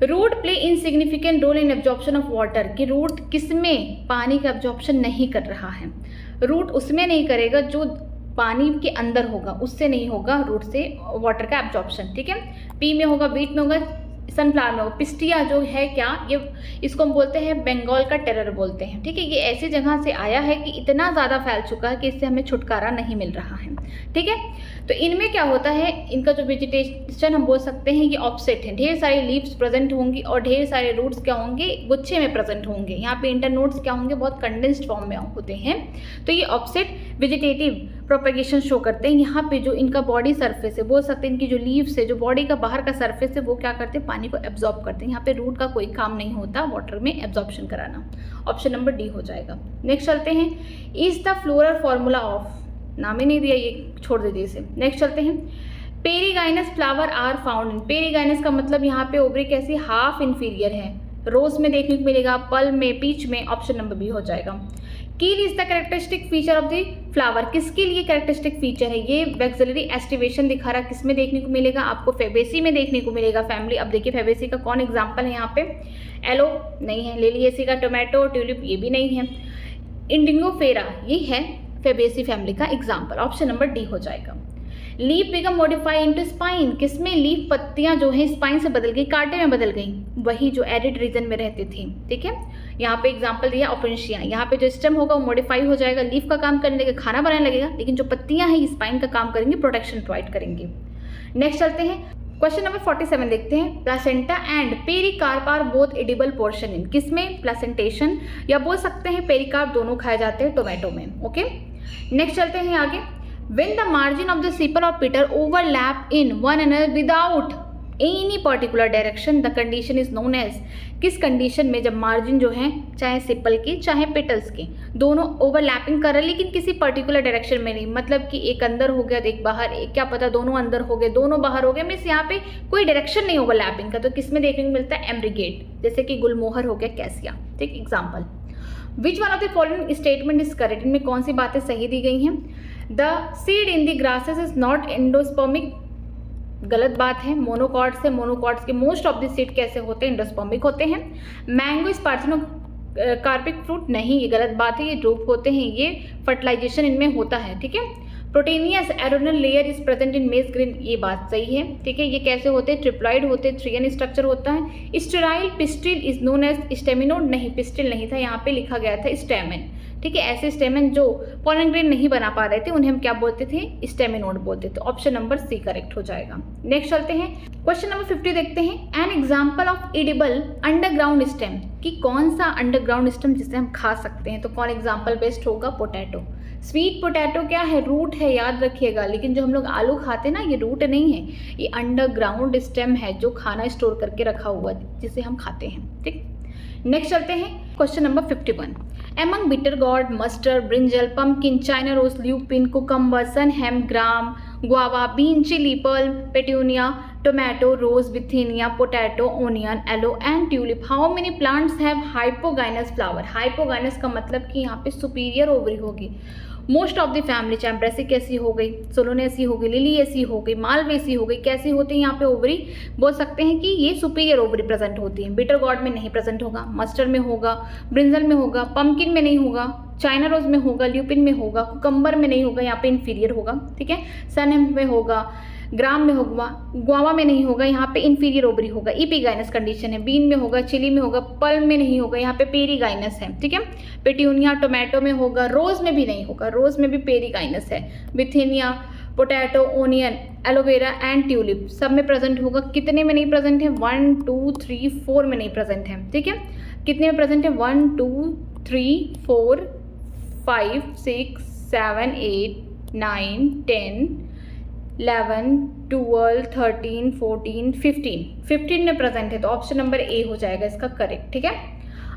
root play in significant role in absorption of water, कि रूट किसमें पानी का एब्जॉर्प्शन नहीं कर रहा है, रूट उसमें नहीं करेगा जो पानी के अंदर होगा, उससे नहीं होगा रूट से वाटर का एब्जॉर्प्शन। ठीक है, पी में होगा, वीट में होगा, सनफ्लावर में होगा। पिस्टिया जो है क्या, ये इसको हम बोलते हैं बंगाल का टेरर बोलते हैं। ठीक है, ये ऐसी जगह से आया है कि इतना ज़्यादा फैल चुका है कि इससे हमें छुटकारा नहीं मिल रहा है। ठीक है, तो इनमें क्या होता है, इनका जो वेजिटेशन हम बोल सकते हैं ये ऑफसेट है, ढेर सारी लीव्स प्रेजेंट होंगी और ढेर सारे रूट्स क्या होंगे, गुच्छे में प्रेजेंट होंगे। यहाँ पे इंटरनोड्स क्या होंगे, बहुत कंडेंस्ड फॉर्म में होते हैं। तो ये ऑफसेट वेजिटेटिव प्रोपेगेशन शो करते हैं। यहाँ पे जो इनका बॉडी सरफेस है, बोल सकते हैं इनकी जो लीव्स है, जो बॉडी का बाहर का सरफेस है, वो क्या करते हैं, पानी को एब्जॉर्ब करते हैं। यहाँ पे रूट का कोई काम नहीं होता वाटर में एब्जॉर्प्शन कराना। ऑप्शन नंबर डी हो जाएगा। नेक्स्ट चलते हैं, is the floral formula of, नाम ही नहीं दिया, ये छोड़ दीजिए इसे। नेक्स्ट चलते हैं, perigynous flower are found in, perigynous का मतलब यहाँ पे ओवरी कैसी, हाफ इन्फीरियर है, रोज में देखने को मिलेगा, पल में, पीच में। ऑप्शन नंबर बी हो जाएगा। कील is the characteristic feature of the flower, किसके लिए कैरेक्टरिस्टिक फीचर है, ये वैक्सिलरी एस्टिवेशन दिखा रहा, किसमें देखने को मिलेगा, आपको फेबेसी में देखने को मिलेगा फैमिली। अब देखिए फेबेसी का कौन एग्जाम्पल है यहाँ पे, एलो नहीं है, लिलिएसी का टोमेटो, ट्यूलिप ये भी नहीं है, इंडिगोफेरा ये है फेबेसी फैमिली का एग्जाम्पल। ऑप्शन नंबर डी हो जाएगा। Leaf become modify into spine, किसमें लीफ पत्तियां जो है स्पाइन से बदल गई, कांटे में बदल गई, वही जो एरिड रीजन में रहती थी। ठीक है, यहाँ पे एग्जांपल दिया ओपेंशिया, यहाँ पे जो स्टेम होगा वो मॉडिफाई हो जाएगा, लीफ का काम करने लगेगा, खाना बनाने लगेगा, लेकिन जो पत्तियां हैं स्पाइन का काम करेंगे, प्रोटेक्शन प्रोवाइड करेंगे। नेक्स्ट चलते हैं, क्वेश्चन नंबर 47 देखते हैं, placenta and pericarp are both edible portion in, किसमें, प्लासेंटेशन या बोल सकते हैं पेरिकार्प, दोनों खाए जाते हैं टोमेटो में। ओके, नेक्स्ट चलते हैं आगे, when the margin of the sepal or petal overlap in one another without any particular direction, the condition is known as, किस कंडीशन में जब मार्जिन जो है चाहे सिपल के चाहे पेटल्स के दोनों ओवरलैपिंग कर रहे लेकिन किसी पर्टिकुलर डायरेक्शन में नहीं, मतलब कि एक अंदर हो गया एक बाहर, एक क्या पता दोनों अंदर हो गए दोनों बाहर हो गए, मीन्स यहाँ पे कोई डायरेक्शन नहीं ओवरलैपिंग का, तो किस में देखने को मिलता है, एम्ब्रिगेट, जैसे कि गुलमोहर हो गया, कैसिया। ठीक, example, which one of the following statement is correct, इनमें कौन सी बातें सही दी गई हैं। The seed in the grasses is not endospermic, गलत बात है, मोनोकॉट्स है, मोनोकॉट्स के मोस्ट ऑफ द सीड कैसे होते हैं, एंडोस्पर्मिक होते हैं। मैंगो इज पार्थेनोकार्पिक फ्रूट, नहीं, ये गलत बात है, ये ड्रूप होते हैं, ये फर्टिलाइजेशन इनमें होता है। ठीक है, proteinaceous aleurone layer is present in maize grain, ये बात सही है। ठीक है, ये कैसे होते हैं, ट्रिप्लॉइड होते हैं, थ्री स्ट्रक्चर होता है। Sterile pistil is known as staminode, नहीं पिस्टिल नहीं था, यहाँ पे लिखा गया था स्टेमन। ठीक है, ऐसे स्टेमन जो पोलन ग्रेन नहीं बना पा रहे थे उन्हें हम क्या बोलते थे, स्टेमिनोड बोलते थे। ऑप्शन नंबर सी करेक्ट हो जाएगा। नेक्स्ट चलते हैं, क्वेश्चन नंबर 50 देखते हैं, N example of edible underground stem, कि कौन सा अंडरग्राउंड स्टेम जिसे हम खा सकते हैं, तो कौन एग्जाम्पल बेस्ट होगा, पोटैटो। स्वीट पोटैटो क्या है, रूट है, याद रखिएगा, लेकिन जो हम लोग आलू खाते हैं ना, ये रूट नहीं है, ये अंडरग्राउंड स्टेम है जो खाना स्टोर करके रखा हुआ जिसे हम खाते हैं। ठीक, नेक्स्ट चलते हैं, question number 51, among bitter gourd, mustard, brinjal, pumpkin, China rose, lupin, cucumber, sunhemp, gram, guava, bean, chilli, pearl, petunia, tomato, rose, withania, potato, onion, aloe and tulip, how many plants have hypogynous flower. Hypogynous का मतलब कि यहाँ पे superior ovary होगी। Most of the family, चाहे ब्रेसिक ऐसी हो गई, सोलोनेसी हो गई, लिली ऐसी हो गई, मालवेसी हो गई, कैसी होती है यहाँ पे ओवरी, बोल सकते हैं कि ये सुपीरियर ओवरी प्रेजेंट होती है। बिटर गॉर्ड में नहीं प्रेजेंट होगा, मस्टर्ड में होगा, ब्रिंजल में होगा, पम्पकिन में नहीं होगा, चाइना रोज में होगा, ल्यूपिन में होगा, कुकम्बर में नहीं होगा, यहाँ पे इन्फीरियर होगा। ठीक है, सनहैम में होगा, ग्राम में होगा, गुआवा में नहीं होगा, यहाँ पे इन्फीरियर ओवरी होगा, इपीगाइनस कंडीशन है, बीन में होगा, चिली में होगा, पल्म में नहीं होगा, यहाँ पे पेरीगाइनस है। ठीक है, पेट्यूनिया, टोमेटो में होगा, रोज में भी नहीं होगा, रोज में भी पेरीगाइनस है, withania, potato, onion, aloe vera and tulip सब में प्रेजेंट होगा। कितने में नहीं प्रेजेंट है, 1 2 3 4 में नहीं प्रेजेंट है। ठीक है, कितने में प्रेजेंट है, 1 2 3 4 5 6 7 8 9 10 11 12 13 14 15 में प्रेजेंट है, तो ऑप्शन नंबर ए हो जाएगा इसका करेक्ट। ठीक है,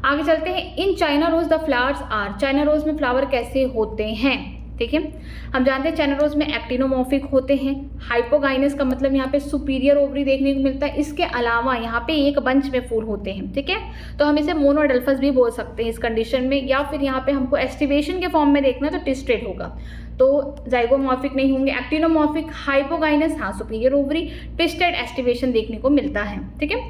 आगे चलते हैं, in China rose the flowers are, China rose में फ्लावर कैसे होते हैं। ठीक है, हम जानते हैं चाइना रोज में एक्टिनोमॉर्फिक होते हैं। हाइपोगाइनस का मतलब यहाँ पे सुपीरियर ओवरी देखने को मिलता है, इसके अलावा यहाँ पे एक बंच में फूल होते हैं। ठीक है, तो हम इसे मोनोएडल्फस भी बोल सकते हैं इस कंडीशन में, या फिर यहाँ पे हमको एस्टिवेशन के फॉर्म में देखना है तो टिस्टेड होगा, तो जाइगोमॉर्फिक नहीं होंगे। एक्टिनोमॉर्फिक, हाइपोगाइनस, हाँ सुपीरियर ओवरी, ट्विस्टेड एस्टिवेशन देखने को मिलता है। ठीक है,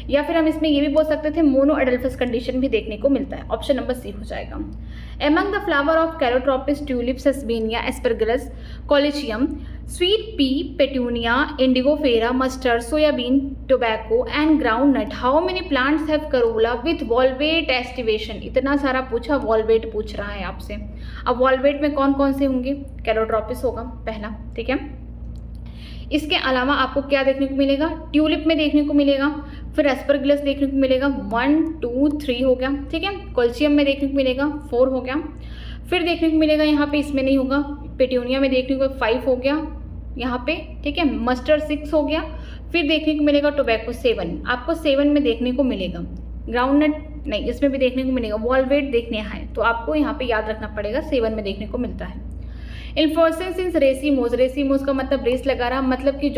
या फिर हम इसमें ये भी बोल सकते थे मोनो एडल्फस कंडीशन भी देखने को मिलता है। ऑप्शन नंबर सी हो जाएगा। Among the flower of Calotropis, tulip, Sesbania, Asparagus, Colchicum, sweet pea, petunia, Indigofera, mustard, soybean, tobacco and groundnut, how many plants have corolla with valvate aestivation. इतना सारा पूछा, वॉल्वेट पूछ रहा है आपसे। अब वॉल्वेट में कौन कौन से होंगे, कैरोट्रोपिस होगा पहला। ठीक है, इसके अलावा आपको क्या देखने को मिलेगा, ट्यूलिप में देखने को मिलेगा, फिर एस्परगिलस देखने को मिलेगा, 1 2 3 हो गया। ठीक है, कॉल्चियम में देखने को मिलेगा, 4 हो गया। फिर देखने को मिलेगा यहाँ पे इसमें नहीं होगा, पेट्यूनिया में देखने को 5 हो गया यहाँ पे, ठीक है। मस्टर्ड 6 हो गया। फिर देखने को मिलेगा टोबैको 7, आपको 7 में देखने को मिलेगा। ग्राउंडनट नहीं, इसमें भी देखने को मिलेगा। वॉलवेट देखने है तो आपको यहाँ पे याद रखना पड़ेगा 7 में देखने को मिलता है। इन्फ्लोरेसेंस इन रेसिमोस, रेसिमोस का मतलब रेस लगा रहा, मतलब कि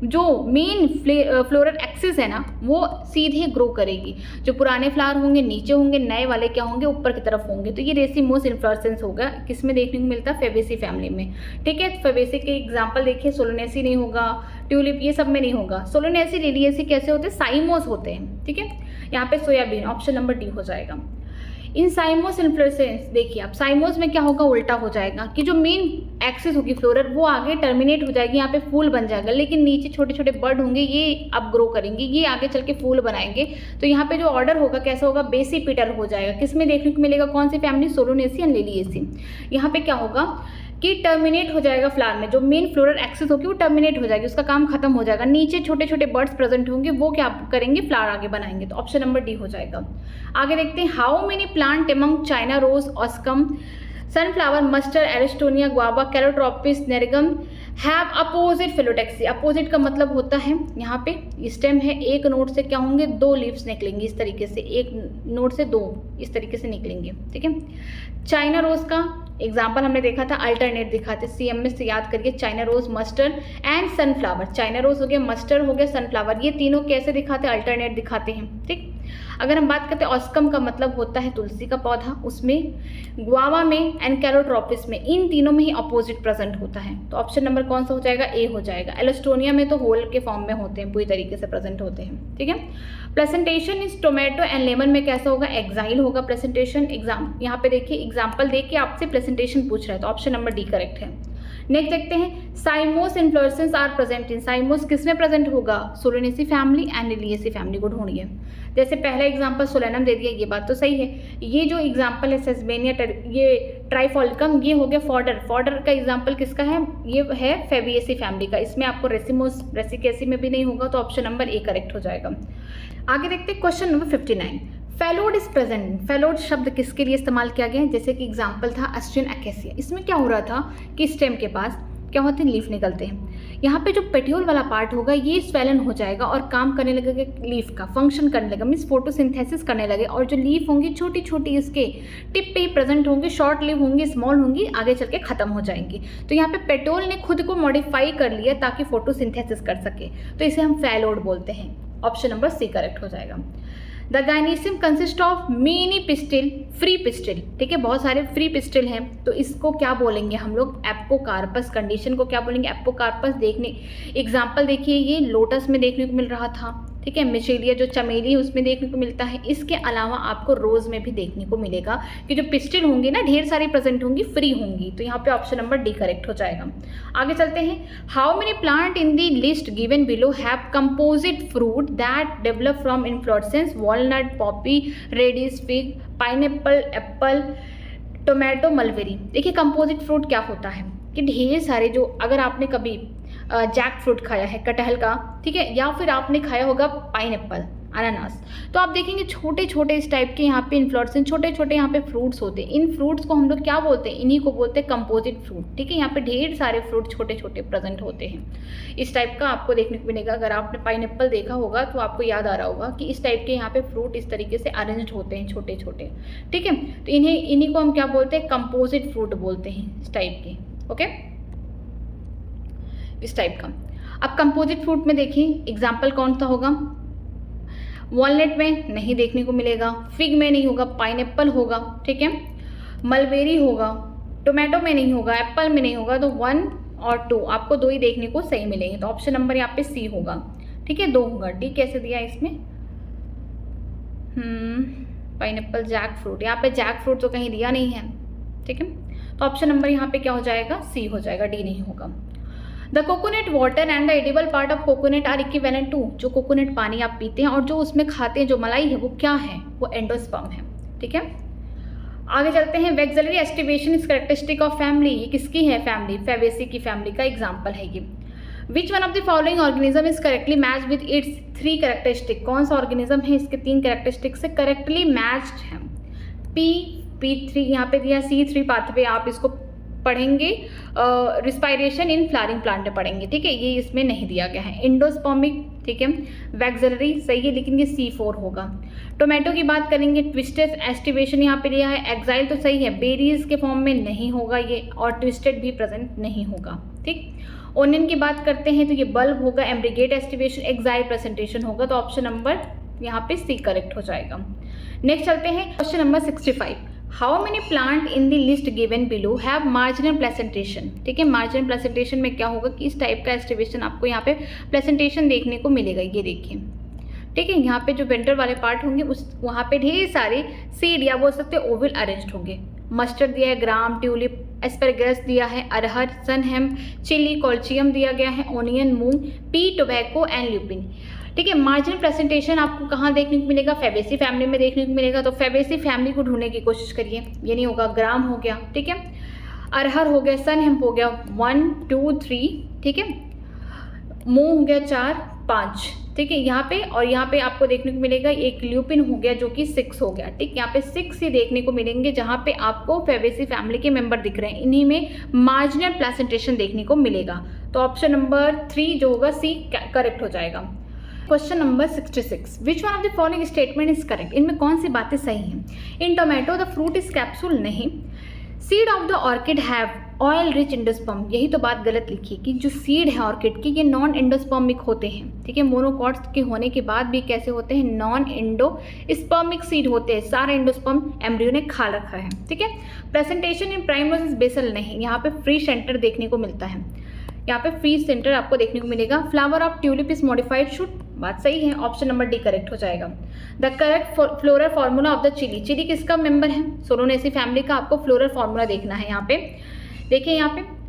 जो मेन फ्लोरल एक्सिस है ना वो सीधे ग्रो करेगी। जो पुराने फ्लावर होंगे नीचे होंगे, नए वाले क्या होंगे ऊपर की तरफ होंगे। तो ये रेसिमोस इन्फ्लोरेसेंस होगा। किस में देखने को मिलता है? फेबेसी फैमिली में, ठीक है। फेबेसी के एग्जांपल देखिए, सोलोनेसी नहीं होगा, ट्यूलिप ये सब में नहीं होगा। सोलोनेसी लिलिएसी कैसे होते हैं? साइमोस होते हैं, ठीक है। यहाँ पे सोयाबीन, ऑप्शन नंबर डी हो जाएगा। इन साइमोस इन्फ्लोरेसेंस देखिए आप, साइमोस में क्या होगा? उल्टा हो जाएगा कि जो मेन एक्सिस होगी फ्लोरल वो आगे टर्मिनेट हो जाएगी, यहाँ पे फूल बन जाएगा, लेकिन नीचे छोटे छोटे बर्ड होंगे, ये अब ग्रो करेंगे, ये आगे चल के फूल बनाएंगे। तो यहाँ पे जो ऑर्डर होगा कैसा होगा? बेसिपिटल हो जाएगा। किस में देखने को मिलेगा? कौन सी फैमिली? Solanaceae and Liliaceae. यहाँ पे क्या होगा कि टर्मिनेट हो जाएगा फ्लावर में, जो मेन फ्लोरल एक्सिस होगी वो टर्मिनेट हो जाएगी, उसका काम खत्म हो जाएगा। नीचे छोटे छोटे बर्ड्स प्रेजेंट होंगे, वो क्या करेंगे? फ्लावर आगे बनाएंगे। तो ऑप्शन नंबर डी हो जाएगा। आगे देखते हैं, how many plant among China rose, Ocimum, sunflower, mustard, Alstonia, guava, Calotropis, Nerium have opposite phyllotaxy. Opposite का मतलब होता है यहाँ पे स्टेम है, एक नोड से क्या होंगे? 2 लीव्स निकलेंगी इस तरीके से, एक नोड से 2 इस तरीके से निकलेंगे, ठीक है। चाइना रोज का एग्जाम्पल हमने देखा था, अल्टरनेट दिखाते CM में से याद करिए, China rose, mustard and sunflower. China rose हो गया, मस्टर्ड हो गया, सनफ्लावर, ये तीनों कैसे दिखाते हैं? अल्टरनेट दिखाते हैं, ठीक। अगर हम बात करते हैं ऑस्कम का मतलब होता है तुलसी का पौधा, उसमें गुआवा में एंड कैलोट्रोपिस में, इन तीनों में ही अपोजिट प्रेजेंट होता है। तो ऑप्शन नंबर कौन सा हो जाएगा? ए हो जाएगा। एलिस्टोनिया में तो होल के फॉर्म में होते हैं, पूरी तरीके से प्रेजेंट होते हैं, ठीक है। प्रेजेंटेशन इस टोमेटो एंड लेमन में कैसा होगा? एक्साइल होगा प्रेजेंटेशन। एग्जाम यहाँ पे देखिए, एग्जाम्पल देखिए आपसे प्रेजेंटेशन पूछ रहा है, तो ऑप्शन नंबर डी करेक्ट है। नेक्स्ट देखते हैं, cymose inflorescence are present in, cymose किसमें प्रेजेंट होगा? Solanaceae family and Liliaceae family को ढूंढिए। जैसे पहला एग्जांपल सोलेनम दे दिया, ये बात तो सही है। ये जो एग्जांपल है सेसबेनिया, ये ट्राइफॉल्कम, ये हो गया फॉडर। फॉडर का एग्जांपल किसका है? ये है फेबिएसी फैमिली का। इसमें आपको रेसिमोस, रेसिकेसी में भी नहीं होगा, तो ऑप्शन नंबर ए करेक्ट हो जाएगा। आगे देखते हैं क्वेश्चन नंबर 59, फेलोड इज प्रेजेंट। फेलोड शब्द किसके लिए इस्तेमाल किया गया है? जैसे कि एग्जाम्पल था एस्ट्रियन अकेसिया। इसमें क्या हो रहा था कि स्टेम के पास क्या होते हैं? लीफ निकलते हैं। यहाँ पे जो पेट्यूल वाला पार्ट होगा ये स्वेलन हो जाएगा और काम करने लगेगा, लीफ का फंक्शन करने लगेगा, मीन्स फोटोसिंथेसिस करने लगे। और जो लीफ होंगी छोटी छोटी इसके टिप पे ही प्रेजेंट होंगी, शॉर्ट लीफ होंगी, स्मॉल होंगी, आगे चल के खत्म हो जाएंगी। तो यहाँ पे पेट्यूल ने खुद को मॉडिफाई कर लिया ताकि फोटोसिंथेसिस कर सके, तो इसे हम फेलोड बोलते हैं। ऑप्शन नंबर सी करेक्ट हो जाएगा। The gynoecium consist of many pistil, free pistil, ठीक है, बहुत सारे फ्री पिस्टिल हैं। तो इसको क्या बोलेंगे हम लोग? एपोकार्पस। कंडीशन को क्या बोलेंगे? एपोकार्पस। देखने एग्जाम्पल देखिए, ये लोटस में देखने को मिल रहा था, ठीक है। मिशेलिया जो चमेली है उसमें देखने को मिलता है। इसके अलावा आपको रोज में भी देखने को मिलेगा कि जो पिस्टिल होंगी ना ढेर सारी प्रेजेंट होंगी, फ्री होंगी। तो यहाँ पे ऑप्शन नंबर डी करेक्ट हो जाएगा। आगे चलते हैं, how many plant in the list given below have composite fruit that develop from inflorescence? Walnut, poppy, radish, fig, pineapple, apple, tomato, mulberry. देखिए कंपोजिट फ्रूट क्या होता है कि ढेर सारे, जो अगर आपने कभी जैक फ्रूट खाया है, कटहल का, ठीक है, या फिर आपने खाया होगा पाइनएप्पल, अनानास, तो आप देखेंगे छोटे छोटे इस टाइप के यहाँ पे इन्फ्लोरेसेंस, छोटे छोटे यहाँ पे फ्रूट्स होते हैं। इन फ्रूट्स को हम लोग क्या बोलते हैं? इन्हीं को बोलते हैं कंपोजिट फ्रूट, ठीक है। यहाँ पे ढेर सारे फ्रूट छोटे छोटे प्रेजेंट होते हैं। इस टाइप का आपको देखने को मिलेगा। अगर आपने पाइनएप्पल देखा होगा तो आपको याद आ रहा होगा कि इस टाइप के यहाँ पे फ्रूट इस तरीके से अरेंज्ड होते हैं, छोटे छोटे, ठीक है। तो इन्हीं को हम क्या बोलते हैं? कंपोजिट फ्रूट बोलते हैं, इस टाइप के, ओके, इस टाइप का। अब कंपोजिट फ्रूट में देखिए एग्जाम्पल कौन सा होगा? वॉलनट में नहीं देखने को मिलेगा, फिग में नहीं होगा, पाइनएप्पल होगा, ठीक है, मलबेरी होगा, टोमेटो में नहीं होगा, एप्पल में नहीं होगा। तो 1 और 2 आपको 2 ही देखने को सही मिलेंगे। तो ऑप्शन नंबर यहाँ पे सी होगा, ठीक है, 2 होगा। डी कैसे दिया इसमें? पाइनएप्पल, जैक फ्रूट, यहाँ पे जैक फ्रूट तो कहीं दिया नहीं है, ठीक है। तो ऑप्शन नंबर यहाँ पे क्या हो जाएगा? सी हो जाएगा, डी नहीं होगा। The coconut water and the edible part of coconut are equivalent to. जो कोकोनट पानी आप पीते हैं और जो उसमें खाते हैं, जो मलाई है, वो क्या है? वो एंडोस्पर्म है, ठीक है। आगे चलते हैं, vexillary aestivation is characteristic of family. ये किसकी है? फैमिली, फेबेसी की फैमिली का एग्जाम्पल है ये। विच one of the following organism is correctly match with its 3 characteristic? कौन सा ऑर्गेनिज्म है इसके 3 कैरेक्टरिस्टिक से करेक्टली मैच्ड है? P3 यहाँ पे दिया, C3 पाथवे, आप इसको पढ़ेंगे रिस्पायरेशन इन फ्लावरिंग प्लांट में पढ़ेंगे, ठीक है। ये इसमें नहीं दिया गया है। इंडोस्पर्मिक, ठीक है। वैक्सलरी सही है, लेकिन ये C4 होगा। टोमेटो की बात करेंगे, ट्विस्टेड एस्टिवेशन यहाँ पे दिया है। एक्साइल तो सही है, बेरीज के फॉर्म में नहीं होगा ये, और ट्विस्टेड भी प्रेजेंट नहीं होगा, ठीक। ओनियन की बात करते हैं तो ये बल्ब होगा, एम्ब्रिगेट एस्टिवेशन, एक्साइल प्रेजेंटेशन होगा, तो ऑप्शन नंबर यहाँ पे C करेक्ट हो जाएगा। नेक्स्ट चलते हैं question number 65। How many plant in the list given below have marginal placentation, ठीक है। मार्जिनल प्लेसेंटेशन में क्या होगा कि इस टाइप का एस्टिवेशन आपको यहाँ पे प्लेसेंटेशन देखने को मिलेगा, ये देखिए, ठीक है। यहाँ पे जो वेंटर वाले पार्ट होंगे उस वहाँ पे ढेर सारे सीड या बोल सकते हैं ओवल अरेंज्ड होंगे। मस्टर्ड दिया है, ग्राम, ट्यूलिप, एस्परगस दिया है, अरहर, सनहेम, चिली, कॉल्चियम दिया गया है, onion, moong, P, tobacco and lupin, ठीक है। मार्जिनल प्रेजेंटेशन आपको कहाँ देखने को मिलेगा? फैबेसी फैमिली में देखने को मिलेगा, तो फैबेसी फैमिली को ढूंढने की कोशिश करिए। ये नहीं होगा, ग्राम हो गया, ठीक है, अरहर हो गया, सनहेम्प हो गया 1 2 3, ठीक है, मूंग हो गया 4 5, ठीक है यहाँ पे। और यहाँ पे आपको देखने को मिलेगा एक ल्यूपिन हो गया जो कि 6 हो गया, ठीक। यहाँ पे 6 ही देखने को मिलेंगे जहाँ पे आपको फैबेसी फैमिली के मेंबर दिख रहे हैं, इन्हीं में मार्जिनल प्लेसेंटेशन देखने को मिलेगा। तो ऑप्शन नंबर 3 जो होगा C करेक्ट हो जाएगा। Question number 66, which one of the following statement is correct? इनमें कौन सी बातें सही हैं? In tomato the fruit is capsule, नहीं। Seed of the orchid have oil rich endosperm, यही तो बात गलत लिखी है कि जो सीड है ऑर्किड के ये नॉन एंडोस्पर्मिक होते हैं, ठीक है। मोनोकॉट्स के होने के बाद भी कैसे होते हैं? नॉन एंडोस्पर्मिक सीड होते हैं, सारा एंडोस्पर्म एम्ब्रियो ने खा रखा है, ठीक है। प्रेजेंटेशन इन प्राइमोसिस बेसल, नहीं। यहाँ पे फ्री सेंटर देखने को मिलता है, यहाँ पे फ्री सेंटर आपको देखने को मिलेगा। Flower of tulip is modified shoot, बात सही है, ऑप्शन नंबर D करेक्ट हो जाएगा। The correct floral formula of the chilli, chilli किसका मेंबर है? सोलोनेसी फैमिली का आपको फ्लोरल फार्मूला देखना है। यहाँ पे देखिए, यहाँ पे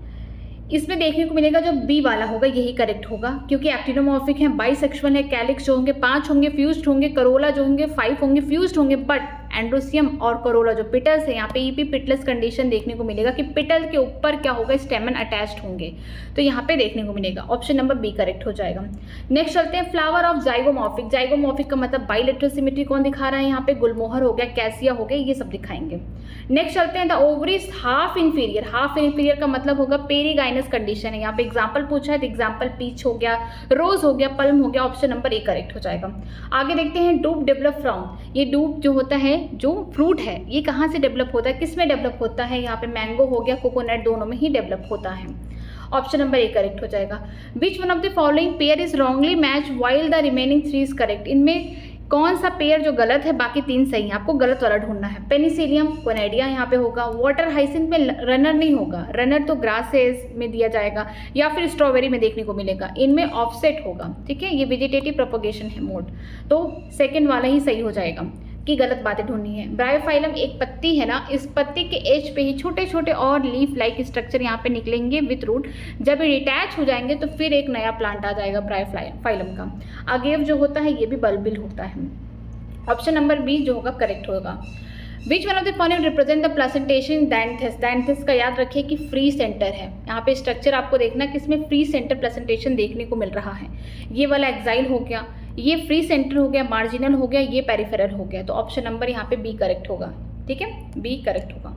इसमें देखने को मिलेगा जो B वाला होगा यही करेक्ट होगा, क्योंकि एक्टिनोमॉर्फिक है, बाइसेक्सुअल है, कैलिक्स जो होंगे 5 होंगे फ्यूज्ड होंगे, करोला जो होंगे 5 होंगे फ्यूज्ड होंगे, बट एंड्रोसियम और करोला जो पिटल्स है यहाँ पे ईपी पिटलेस कंडीशन देखने को मिलेगा कि पिटल के ऊपर क्या होगा? स्टेमन अटैच्ड होंगे, तो यहाँ पे देखने को मिलेगा, ऑप्शन नंबर B करेक्ट हो जाएगा। नेक्स्ट चलते हैं फ्लावर ऑफ जाइगोमॉर्फिक, जाइगोमॉर्फिक का मतलब बाइलेटरल सिमेट्री कौन दिखा रहा है? यहाँ पे गुलमोहर हो गया, कैसिया हो गया, ये सब दिखाएंगे। नेक्स्ट चलते हैं the ovaries half inferior, half inferior का मतलब होगा पेरीगाइनस कंडीशन है, यहाँ पे एग्जाम्पल पूछा है तो एग्जाम्पल पीच हो गया, रोज हो गया, पल्म हो गया, ऑप्शन नंबर A करेक्ट हो जाएगा। आगे देखते हैं डूब डेवलप फ्रॉम, ये डूब जो होता है जो फ्रूट है ये कहाँ से डेवलप होता है? किस में डेवलप होता है? यहाँ पे मैंगो हो गया, कोकोनट, दोनों में ही डेवलप होता है, ऑप्शन नंबर A करेक्ट हो जाएगा। विच one of the following pair is wrongly match while the remaining 3 is correct, इनमें कौन सा पेयर जो गलत है? बाकी 3 सही है, आपको गलत वाला ढूंढना है। पेनिसिलियम, कोनेडिया यहाँ पे होगा, वाटर हाइसिंथ में रनर नहीं होगा, रनर तो ग्रासेस में दिया जाएगा या फिर स्ट्रॉबेरी में देखने को मिलेगा, इनमें ऑफसेट होगा, ठीक है। ये वेजिटेटिव प्रोपोगेशन है मोड, तो सेकेंड वाला ही सही हो जाएगा कि गलत बातें ढूंढनी है। ब्रायोफाइलम एक पत्ती है ना, इस पत्ती के एज पे ही छोटे छोटे और लीफ लाइक स्ट्रक्चर यहाँ पे निकलेंगे विथ रूट, जब ये डिटैच हो जाएंगे तो फिर एक नया प्लांट आ जाएगा ब्रायोफाइलम का। अगेव जो होता है ये भी बल्बिल होता है, ऑप्शन नंबर B जो होगा करेक्ट होगा। Which one of the following represent the placentation Dianthus, Dianthus का याद रखिए कि फ्री सेंटर है, यहाँ पे स्ट्रक्चर आपको देखना किसमें फ्री सेंटर प्लेसेंटेशन देखने को मिल रहा है। ये वाला एक्साइल हो गया, ये फ्री सेंटर हो गया, मार्जिनल हो गया, ये पेरिफेरल हो गया, तो ऑप्शन नंबर यहाँ पे B करेक्ट होगा, ठीक है, B करेक्ट होगा।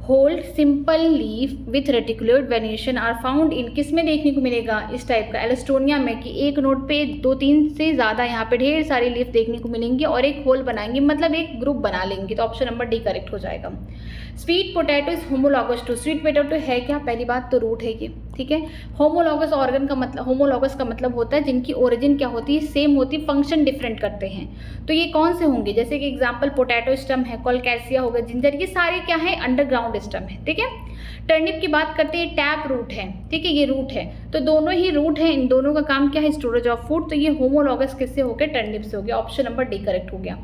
Hold simple leaf with reticulate venation are found in, किस में देखने को मिलेगा इस टाइप का? एलिस्टोनिया में, कि एक नोट पे 2-3 से ज़्यादा यहाँ पे ढेर सारी लीफ देखने को मिलेंगी और एक होल बनाएंगे, मतलब एक ग्रुप बना लेंगे, तो ऑप्शन नंबर D करेक्ट हो जाएगा। Sweet potato is homologous to, sweet potato है क्या? पहली बात तो रूट है ये, ठीक है। होमोलॉगस ऑर्गन का मतलब, होमोलॉगस का मतलब होता है जिनकी ओरिजिन क्या होती है? सेम होती, फंक्शन डिफरेंट करते हैं, तो ये कौन से होंगे? जैसे कि एग्जाम्पल पोटैटो स्टम है, कोलकैसिया होगा, जिंजर, ये सारे क्या है? अंडरग्राउंड स्टम है, ठीक है। टर्निप की बात करते हैं, टैप रूट है, ठीक है, ये रूट है, तो दोनों ही रूट है, इन दोनों का काम क्या है? स्टोरेज ऑफ फूड, तो ये होमोलॉगस किससे हो गया? टर्निप से हो गया, ऑप्शन नंबर D करेक्ट हो गया।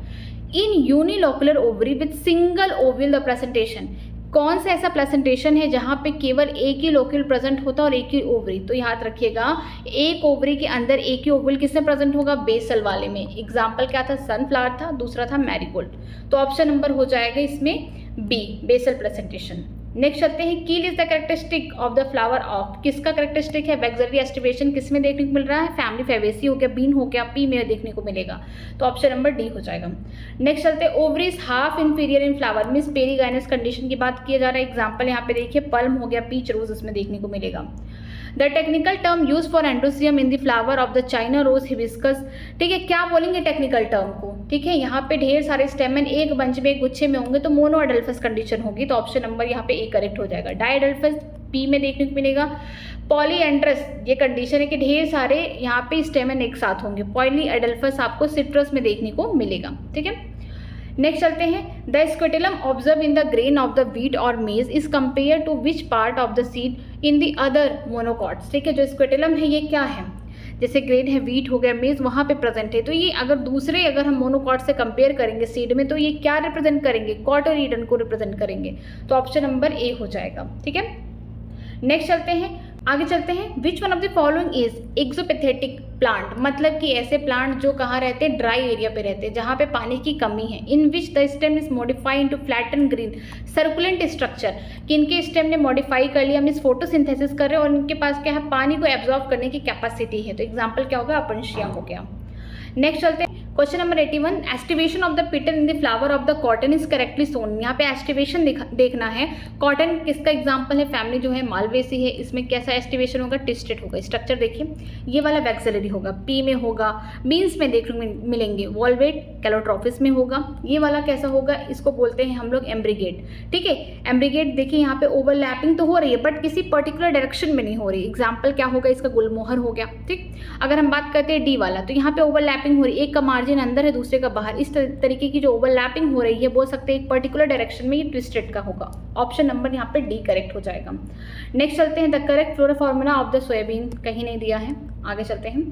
In unilocular ovary with single ovule the presentation, कौन सा ऐसा प्लेसेंटेशन है जहाँ पे केवल एक ही लोक्यूल प्रेजेंट होता है और एक ही ओवरी? तो याद रखिएगा एक ओवरी के अंदर एक ही ओवल किसमें प्रेजेंट होगा? बेसल वाले में। एग्जाम्पल क्या था? सनफ्लावर था, दूसरा था मैरीगोल्ड, तो ऑप्शन नंबर हो जाएगा इसमें B बेसल प्लेसेंटेशन। नेक्स्ट चलते हैं, कील is the characteristic of the flower of, किसका कैरेक्टरिस्टिक है? वैक्सलरी एस्टिवेशन किस में देखने को मिल रहा है? फैमिली फेवेसी हो गया, बीन हो गया, पी में देखने को मिलेगा, तो ऑप्शन नंबर डी हो जाएगा। नेक्स्ट चलते हैं, ओवरीज हाफ इंफीरियर इन फ्लावर, मीन्स पेरीगाइनस कंडीशन की बात किया जा रहा है। एग्जाम्पल यहाँ पे देखिए, पल्म हो गया, पीच रोज इसमें देखने को मिलेगा। The technical term use for androecium in the flower of the China rose hibiscus, ठीक है, क्या बोलेंगे टेक्निकल टर्म को? ठीक है, यहाँ पे ढेर सारे स्टेमन एक बंच में, एक गुच्छे में होंगे, तो मोनो एडल्फस कंडीशन होगी, तो ऑप्शन नंबर यहाँ पे ए करेक्ट हो जाएगा। डाई एडल्फस पी में देखने को मिलेगा। पॉलीएंड्रस ये कंडीशन है कि ढेर सारे यहाँ पे स्टेमन एक साथ होंगे। पॉली एडल्फस आपको सिट्रस में देखने को मिलेगा, ठीक है। नेक्स्ट चलते हैं, the scutellum observe in the grain of the wheat और maize is compare to which part of the seed in the other monocots, ठीक है। जो स्क्विटिलम है ये क्या है? जैसे ग्रेन है, व्हीट हो गया, मेज वहाँ पे प्रेजेंट है, तो ये अगर हम मोनोकॉट से कंपेयर करेंगे सीड में, तो ये क्या रिप्रेजेंट करेंगे? कॉटोरीडन को रिप्रेजेंट करेंगे, तो ऑप्शन नंबर ए हो जाएगा, ठीक है। नेक्स्ट चलते हैं, आगे चलते हैं, which one of the following is xerophytic plant, मतलब कि ऐसे प्लांट जो कहाँ रहते हैं? ड्राई एरिया पे रहते हैं, जहाँ पे पानी की कमी है। In which the stem is modify into flatten green succulent structure, कि इनके स्टेम ने मॉडिफाई कर लिया, मीन्स फोटोसिंथेसिस कर रहे हैं और इनके पास क्या है? पानी को एब्जॉर्ब करने की कैपेसिटी है, तो एग्जाम्पल क्या होगा? अपनशिया हो गया। नेक्स्ट चलते हैं, question number 81, aestivation of the petal in the flower of the cotton is correctly shown, यहाँ पे एस्टिवेशन देखना है। कॉटन किसका एग्जांपल है? फैमिली जो है मालवेसी है, इसमें कैसा एस्टिवेशन होगा? ट्विस्टेड होगा। स्ट्रक्चर देखिए, ये वाला वैक्सलरी होगा, पी में होगा, बीन्स में देखने को मिलेंगे, वॉल्वेट कैलोट्रोपिस में होगा। ये वाला कैसा होगा? इसको बोलते हैं हम लोग एम्ब्रिगेट, ठीक है। एम्ब्रिगेट देखिए यहाँ पे ओवरलैपिंग तो हो रही है, बट किसी पर्टिकुलर डायरेक्शन में नहीं हो रही। एग्जाम्पल क्या होगा इसका? गुलमोहर हो गया, ठीक। अगर हम बात करते हैं डी वाला, तो यहाँ पे ओवरलैपिंग हो रही है, एक का मार्जिन अंदर है, दूसरे का बाहर, इस तरीके की जो ओवरलैपिंग हो रही है, बोल सकते हैं एक पर्टिकुलर डायरेक्शन में ये ट्विस्टेड का होगा। ऑप्शन नंबर यहाँ पे डी करेक्ट हो जाएगा। नेक्स्ट चलते हैं, the correct flora formula of the soybean, कहीं नहीं दिया है, आगे चलते हैं।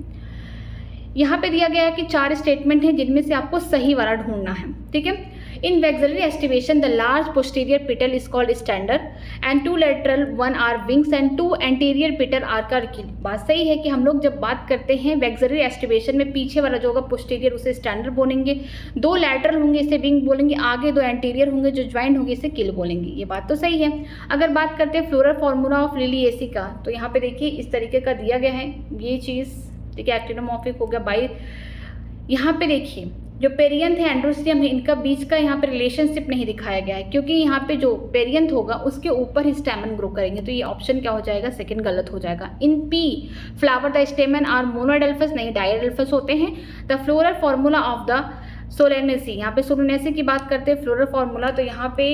यहाँ पे दिया गया है कि 4 स्टेटमेंट हैं, जिनमें से आपको सही वाला ढूंढना है, ठीक है। In vexillary aestivation the large posterior petal is called standard and 2 lateral 1 are wings and 2 anterior petal are keel. बात सही है कि हम लोग जब बात करते हैं वैक्सलरी एस्टिवेशन में, पीछे वाला जो होगा पोस्टीरियर उसे स्टैंडर बोलेंगे, 2 लैटरल होंगे इसे विंग बोलेंगे, आगे 2 एंटीरियर होंगे जो ज्वाइंट होंगे इसे किल बोलेंगे। ये बात तो सही है। अगर बात करते हैं फ्लोरल फार्मूला ऑफ लिलिएसी का, तो यहाँ पे देखिए इस तरीके का दिया गया है, ये चीज़ ठीक है, एक्टिनोमॉर्फिक हो गया बाई। यहाँ पे देखिए जो पेरियंथ है, एंड्रोसियम है, इनका बीच का यहाँ पे रिलेशनशिप नहीं दिखाया गया है, क्योंकि यहाँ पे जो पेरियंथ होगा उसके ऊपर ही स्टेमन ग्रो करेंगे, तो ये ऑप्शन क्या हो जाएगा? सेकंड गलत हो जाएगा। In pea flower the stamen are monoadelphous, नहीं डायएडल्फस होते हैं। The floral formula of the Solanaceae, यहाँ पे सोलेनेसी की बात करते हैं फ्लोरल फार्मूला, तो यहाँ पे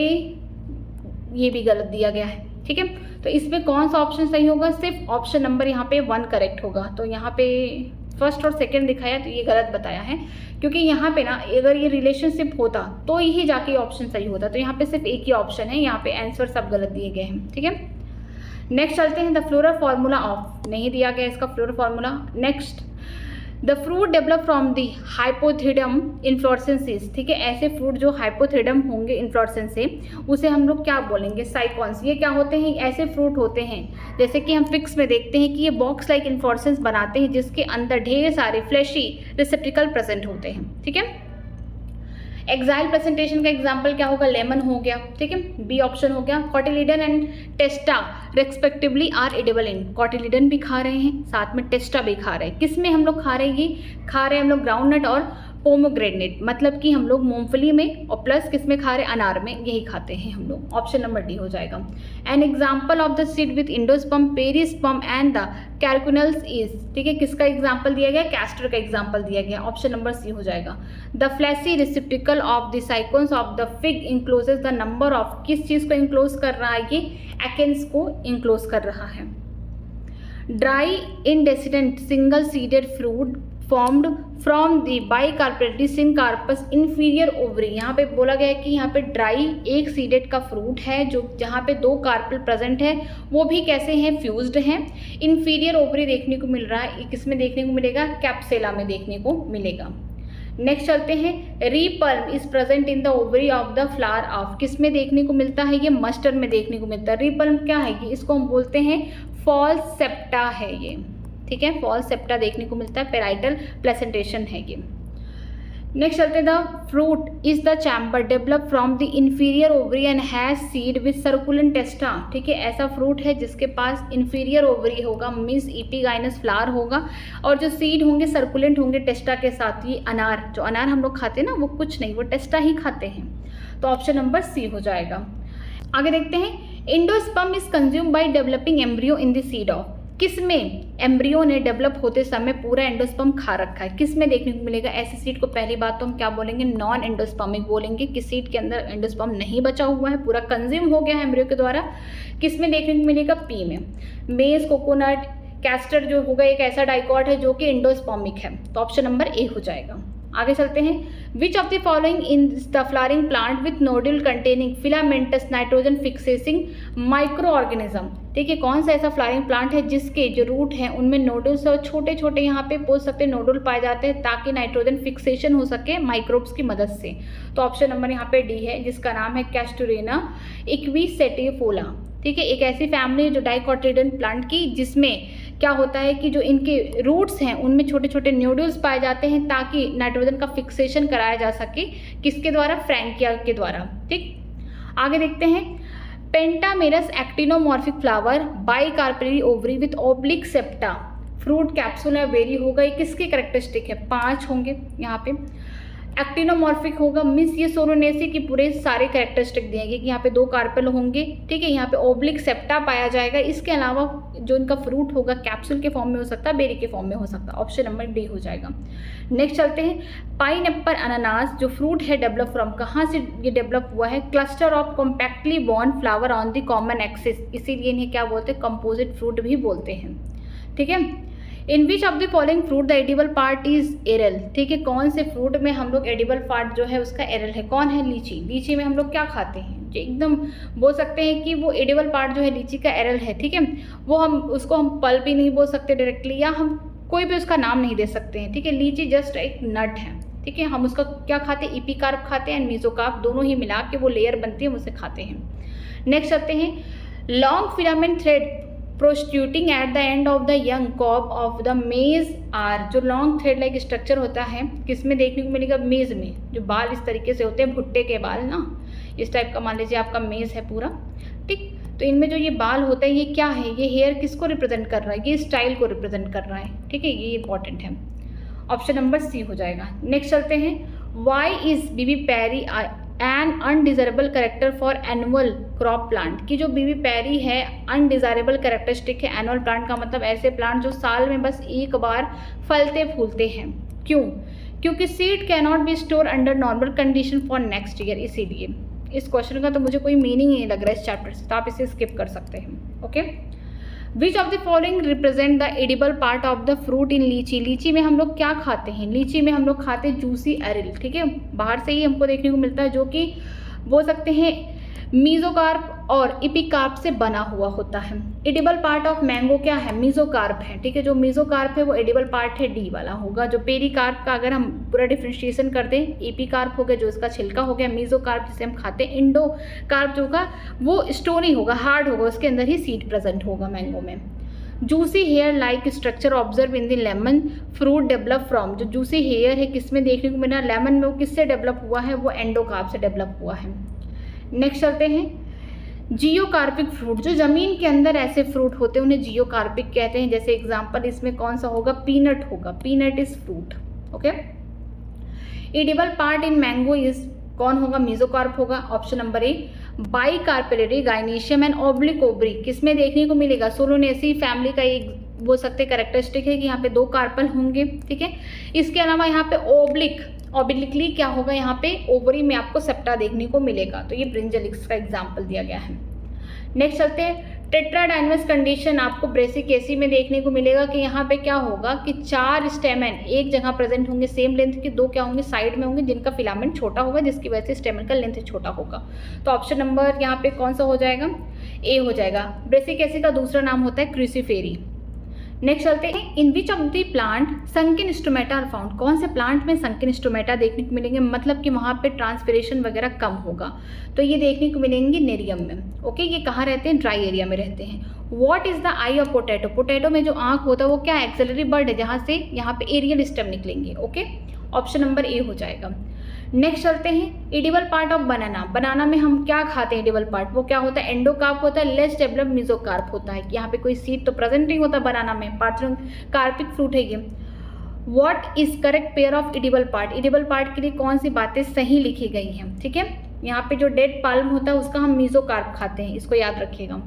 ये भी गलत दिया गया है, ठीक है। तो इसमें कौन सा ऑप्शन सही होगा? सिर्फ ऑप्शन नंबर यहाँ पे 1 करेक्ट होगा। तो यहाँ पे फर्स्ट और सेकंड दिखाया तो ये गलत बताया है, क्योंकि यहाँ पे ना अगर ये रिलेशनशिप होता तो यही जाके ऑप्शन सही होता, तो यहाँ पे सिर्फ एक ही ऑप्शन है, यहाँ पे आंसर सब गलत दिए गए हैं, ठीक है। नेक्स्ट चलते हैं, द फ्लोरल फार्मूला ऑफ, नहीं दिया गया इसका floral formula. Next, the fruit develop from the hypanthodium inflorescences, ठीक है। ऐसे फ्रूट जो हाइपोथिडम होंगे इन्फ्लोरेसेंस से, उसे हम लोग क्या बोलेंगे? साइकॉन्स। ये क्या होते हैं? ऐसे फ्रूट होते हैं जैसे कि हम फिक्स में देखते हैं कि ये बॉक्स लाइक इन्फ्लोरेसेंस बनाते हैं, जिसके अंदर ढेर सारे फ्लैशी रिसेप्टिकल प्रेजेंट होते हैं, ठीक है। एक्साइल प्रेजेंटेशन का एग्जाम्पल क्या होगा? लेमन हो गया, ठीक है, बी ऑप्शन हो गया। Cotyledon and testa respectively are edible in, cotyledon भी खा रहे हैं, साथ में टेस्टा भी खा रहे हैं। किस में हम लोग खा रहे हैं? ये खा रहे हैं हम लोग ग्राउंडनट और पोमोग्रेनेट, मतलब कि हम लोग मूंगफली में और प्लस किस में खा रहे हैं? अनार में, यही खाते हैं हम लोग। ऑप्शन नंबर डी हो जाएगा। An example of the seed with endosperm, perisperm and the caruncles is, ठीक है, किसका एग्जाम्पल दिया गया? कैस्टर का एग्जाम्पल दिया गया। ऑप्शन नंबर सी हो जाएगा। The fleshy receptacle of the syconus of the fig encloses the number of, किस चीज़ को इंक्लोज कर रहा है? ये एक्न्स को इंक्लोज कर रहा है। Dry indehiscent single seeded fruit formed from the bicarpellary syncarpous inferior ovary, यहाँ पे बोला गया है कि यहाँ पे ड्राई एक सीडेड का फ्रूट है जो जहाँ पे 2 कार्पल प्रेजेंट है, वो भी कैसे हैं? फ्यूज्ड हैं। इंफीरियर ओवरी देखने को मिल रहा है, किस में देखने को मिलेगा? कैप्सेला में देखने को मिलेगा। नेक्स्ट चलते हैं, replum is present in the ovary of the flower of, किस में देखने को मिलता है? ये मस्टर्ड में देखने को मिलता है। रीपल्म क्या है? कि इसको हम बोलते हैं फॉल्स सेप्टा है ये, ठीक है, फॉल्स सेप्टा देखने को मिलता है, पेराइटल प्लेसेंटेशन है ये। नेक्स्ट चलते हैं, the fruit is the chamber develop from the inferior ovary and has seed with succulent testa. ठीक है, ऐसा फ्रूट है जिसके पास इंफीरियर ओवरी होगा, मीन्स एपिगाइनस फ्लावर होगा, और जो सीड होंगे सर्कुलेंट होंगे टेस्टा के साथ। ये अनार, जो अनार हम लोग खाते हैं ना, वो कुछ नहीं, वो टेस्टा ही खाते हैं। तो ऑप्शन नंबर सी हो जाएगा। आगे देखते हैं, endosperm is consume by developing embryo in the seed of. किसमें एम्ब्रियो ने डेवलप होते समय पूरा एंडोस्पर्म खा रखा है, किसमें देखने को मिलेगा? ऐसी सीड को पहली बात तो हम क्या बोलेंगे? नॉन एंडोस्पर्मिक बोलेंगे, कि सीड के अंदर एंडोस्पर्म नहीं बचा हुआ है, पूरा कंज्यूम हो गया है एम्ब्रियो के द्वारा। किसमें देखने को मिलेगा? पी में। मेज, कोकोनट, कैस्टर जो होगा एक ऐसा डाइकॉट है जो कि एंडोस्पर्मिक है, तो ऑप्शन नंबर ए हो जाएगा। आगे चलते हैं, which of the following in the flowering plant with nodule containing filamentous nitrogen fixing micro organism. ठीक है, कौन सा ऐसा फ्लावरिंग प्लांट है जिसके जो रूट हैं उनमें नोडल्स और छोटे छोटे यहाँ पे बोल सकते हैं नोडल पाए जाते हैं, ताकि नाइट्रोजन फिक्सेशन हो सके माइक्रोब्स की मदद से। तो ऑप्शन नंबर यहाँ पे डी है, जिसका नाम है कैस्टुरिना इक्विसेटिफोला। ठीक है, एक ऐसी फैमिली है जो डाइकोटिलेडन प्लांट की, जिसमें क्या होता है कि जो इनके रूट्स हैं उनमें छोटे छोटे न्यूडल्स पाए जाते हैं, ताकि नाइट्रोजन का फिक्सेशन कराया जा सके, किसके द्वारा? फ्रैंकिया के द्वारा। ठीक, आगे देखते हैं, pentamerous actinomorphic flower bicarpellary ovary with oblique septa fruit capsule या बेरी होगा। ये किसके कैरेक्टरिस्टिक है? 5 होंगे यहाँ पे। एक्टिनोमॉर्फिक होगा, मीन्स ये सोलोनेसी की पूरे सारे कैरेक्टरिस्टिक दिए गए कि यहाँ पे 2 कार्पेल होंगे। ठीक है, यहाँ पे ओब्लिक सेप्टा पाया जाएगा। इसके अलावा जो इनका फ्रूट होगा कैप्सूल के फॉर्म में हो सकता है, बेरी के फॉर्म में हो सकता है। ऑप्शन नंबर डी हो जाएगा। नेक्स्ट चलते हैं, पाइनएप्पल अनानास जो फ्रूट है डेवलप फ्रॉम, कहाँ से ये डेवलप हुआ है? Cluster of compactly born flower on the common axis, इसीलिए इन्हें क्या बोलते हैं? कंपोजिट फ्रूट भी बोलते हैं। ठीक है, in which of the following fruit the edible part is aril. ठीक है, कौन से फ्रूट में हम लोग एडिबल पार्ट जो है उसका एरल है? कौन है? लीची। लीची में हम लोग क्या खाते हैं? जो एकदम बोल सकते हैं कि वो एडिबल पार्ट जो है लीची का एरल है। ठीक है, वो हम उसको हम पल भी नहीं बोल सकते डायरेक्टली, या हम कोई भी उसका नाम नहीं दे सकते हैं। ठीक है, लीची जस्ट एक नट है। ठीक है, हम उसका क्या खाते हैं? इपिकार्प खाते हैं एंड मीजोकार्प, दोनों ही मिला के वो लेयर बनती है, उसे खाते हैं। नेक्स्ट आते हैं, long filament thread protruding at the end of the young cob of the maize are. जो लॉन्ग थ्रेड लाइक स्ट्रक्चर होता है किसमें देखने को मिलेगा? मेज में। जो बाल इस तरीके से होते हैं, भुट्टे के बाल ना, इस टाइप का मान लीजिए आपका मेज है पूरा। ठीक, तो इनमें जो ये बाल होता है ये क्या है? ये हेयर किसको रिप्रेजेंट कर रहा है? ये स्टाइल को रिप्रेजेंट कर रहा है। ठीक है, ये इंपॉर्टेंट है। ऑप्शन नंबर सी हो जाएगा। नेक्स्ट चलते हैं, why is vivipary an undesirable character for annual crop plant. की जो बीबी पैरी है अनडिजायरेबल कैरेक्टरिस्टिक है एनुअल प्लांट का, मतलब ऐसे प्लांट जो साल में बस एक बार फलते फूलते हैं। क्यों? क्योंकि seed can not be store under normal condition for next year. इसीलिए इस क्वेश्चन का तो मुझे कोई मीनिंग नहीं लग रहा है इस चैप्टर से, तो आप इसे स्किप कर सकते हैं। Okay, which of the following represent the edible part of the fruit in लीची। लीची में हम लोग क्या खाते हैं? लीची में हम लोग खाते हैं जूसी एरिल। ठीक है, बाहर से ही हमको देखने को मिलता है, जो कि बोल सकते हैं मीजोकार्प और इपिकार्प से बना हुआ होता है। एडिबल पार्ट ऑफ मैंगो क्या है? मीजोकार्प है। ठीक है, जो मीजोकार्प है वो एडिबल पार्ट है, डी वाला होगा। जो पेरिकार्प का अगर हम पूरा डिफ्रेंशिएशन कर दें, एपिकार्प हो गया जो इसका छिलका हो गया, मीजोकार्प जिसे हम खाते हैं, इंडोकार्प जो होगा वो स्टोनी होगा, हार्ड होगा, उसके अंदर ही सीड प्रेजेंट होगा मैंगो में। Juicy hair like structure observe in the lemon fruit develop from. जो जूसी हेयर है किसमें देखने को मिला? लेमन में। वो किससे डेवलप हुआ है? वो एंडोकार्प से डेवलप हुआ है। नेक्स्ट चलते हैं, जियोकार्पिक फ्रूट। जो जमीन के अंदर ऐसे फ्रूट होते हैं उन्हें जियोकार्पिक कहते हैं। जैसे एग्जांपल इसमें कौन सा होगा? पीनट होगा। Peanut is fruit. Okay, edible part in mango is कौन होगा? मीजोकार्प होगा। Option number A, bicarpellary gynoecium and oblique ovary किसमें देखने को मिलेगा? सोलोनेसी फैमिली का एक बोल सकते कैरेक्टरिस्टिक है कि यहाँ पे 2 कार्पल होंगे। ठीक है, इसके अलावा यहाँ पे ऑब्लिकली क्या होगा? यहाँ पे ओवरी में आपको सेप्टा देखने को मिलेगा। तो ये ब्रिंजलिक्स का एग्जाम्पल दिया गया है। नेक्स्ट चलते हैं, टेट्राडाइनमस कंडीशन आपको ब्रेसिकेसी में देखने को मिलेगा कि यहाँ पे क्या होगा कि 4 स्टेमन एक जगह प्रेजेंट होंगे, सेम लेंथ के, 2 क्या होंगे? साइड में होंगे, जिनका फिलामेंट छोटा होगा, जिसकी वजह से स्टेमन का लेंथ छोटा होगा। तो ऑप्शन नंबर यहाँ पे कौन सा हो जाएगा? ए हो जाएगा। ब्रेसिकेसी का दूसरा नाम होता है क्रूसीफेरी। नेक्स्ट चलते हैं, in which of the plant sunken stomata are found. कौन से प्लांट में संकिन स्टोमेटा देखने को मिलेंगे? मतलब कि वहाँ पे ट्रांसपिरेशन वगैरह कम होगा, तो ये देखने को मिलेंगे नेरियम में। ओके, ये कहाँ रहते हैं? ड्राई एरिया में रहते हैं। What is the I of potato. Potato में जो आँख होता है वो क्या? एक्सिलरी बर्ड है, जहाँ से यहाँ पे एरियल स्टेम निकलेंगे। ओके, ऑप्शन नंबर ए हो जाएगा। नेक्स्ट चलते हैं एडिबल पार्ट ऑफ बनाना। बनाना में हम क्या खाते हैं एडिबल पार्ट, वो क्या होता है, एंडोकार्प होता है, लेस डेवलप्ड मेसोकार्प होता है। यहाँ पे कोई सीड तो प्रेजेंट नहीं होता बनाना में, कार्पिक फ्रूट है ये। What is correct pair of edible part, edible part के लिए कौन सी बातें सही लिखी गई हैं, ठीक है। यहाँ पे जो डेड पाल्म होता है उसका हम मेसोकार्प खाते हैं, इसको याद रखिएगा।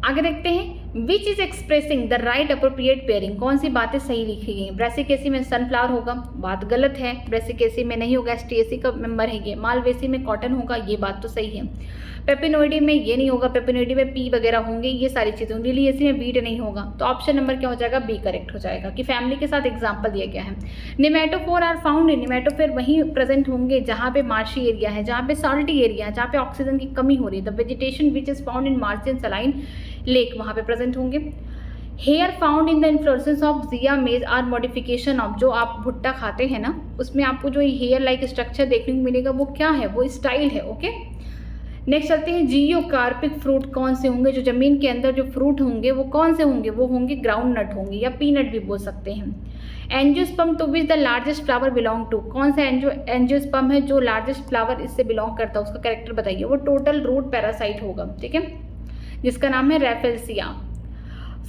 आगे देखते हैं which is expressing the right appropriate pairing, कौन सी बातें सही लिखी गई हैं। ब्रेसिकेसी में सनफ्लावर होगा, बात गलत है, ब्रेसिकेसी में नहीं होगा, एसटीएसी का मेंबर है ये। मालवेसी में कॉटन होगा, ये बात तो सही है। पेपिनोइडी में ये नहीं होगा, पेपिनोइडी में पी वगैरह होंगे, ये सारी चीज़ें। लिलिएसी में वीट नहीं होगा, तो ऑप्शन नंबर क्या हो जाएगा, बी करेक्ट हो जाएगा, कि फैमिली के साथ एग्जाम्पल दिया गया है। Pneumatophore are found in, pneumatophore वहीं प्रेजेंट होंगे जहाँ पे मार्शी एरिया है, जहाँ पे सॉल्टी एरिया है, जहाँ पे ऑक्सीजन की कमी हो रही है। The vegetation which is found in marshy and saline lake, वहाँ पे प्रेजेंट होंगे। Hair found in the inflorescence of Zea maize are modification of, जो आप भुट्टा खाते हैं ना उसमें आपको जो हेयर लाइक स्ट्रक्चर देखने को मिलेगा वो क्या है, वो स्टाइल है, ओके। नेक्स्ट चलते हैं जियोकार्पिक फ्रूट कौन से होंगे, जो जमीन के अंदर जो फ्रूट होंगे वो कौन से होंगे, वो होंगे ग्राउंड नट होंगे या पीनट भी बोल सकते हैं। Angiosperm to which the largest flower belong to, कौन सा एंजियोस्पर्म है जो लार्जेस्ट फ्लावर इससे बिलोंग करता है, उसका कैरेक्टर बताइए। वो टोटल रूट पैरासाइट होगा, ठीक है, जिसका नाम है Rafflesia.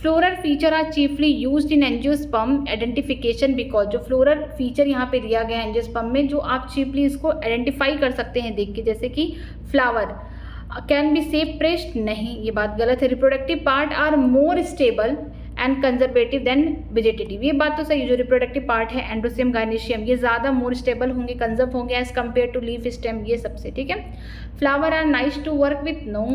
Floral feature are chiefly used in angiosperm identification because, जो फ्लोरल फीचर यहाँ पे दिया गया है एंजियोस्पर्म में, जो आप चीफली इसको आइडेंटिफाई कर सकते हैं देख के, जैसे कि flower can be safe pressed, नहीं ये बात गलत है। Reproductive part are more stable and conservative than vegetative, ये बात तो सही है। जो रिप्रोडक्टिव पार्ट है एंड्रोसियम गायनेशियम, ये ज़्यादा मोर स्टेबल होंगे, कंजर्व होंगे as compare to leaf stem, ये सबसे, ठीक है। Flower are nice to work with, no.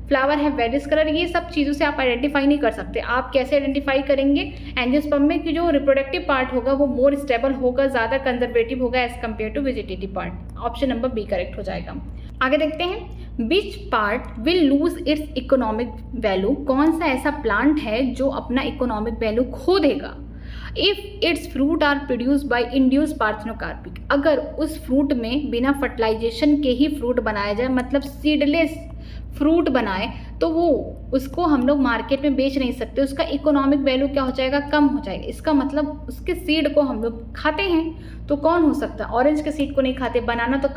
Flower है वेरिस कलर, ये सब चीज़ों से आप आइडेंटिफाई नहीं कर सकते। आप कैसे आइडेंटिफाई करेंगे, एंजियोस्पर्म में कि जो रिप्रोडक्टिव पार्ट होगा वो मोर स्टेबल होगा, ज़्यादा कंजर्वेटिव होगा as compare to vegetative part. Option number B correct हो जाएगा। आगे देखते हैं which part will lose its economic value, कौन सा ऐसा प्लांट है जो अपना इकोनॉमिक वैल्यू खो देगा if its fruit are produce by induce parthenocarpic, अगर उस फ्रूट में बिना फर्टिलाइजेशन के ही फ्रूट बनाया जाए, मतलब सीडलेस फ्रूट बनाए, तो वो उसको हम लोग मार्केट में बेच नहीं सकते, उसका इकोनॉमिक वैल्यू क्या हो जाएगा, कम हो जाएगा। इसका मतलब उसके सीड को हम लोग खाते हैं, तो कौन हो सकता है, ऑरेंज के सीड को नहीं खाते। बनाना तो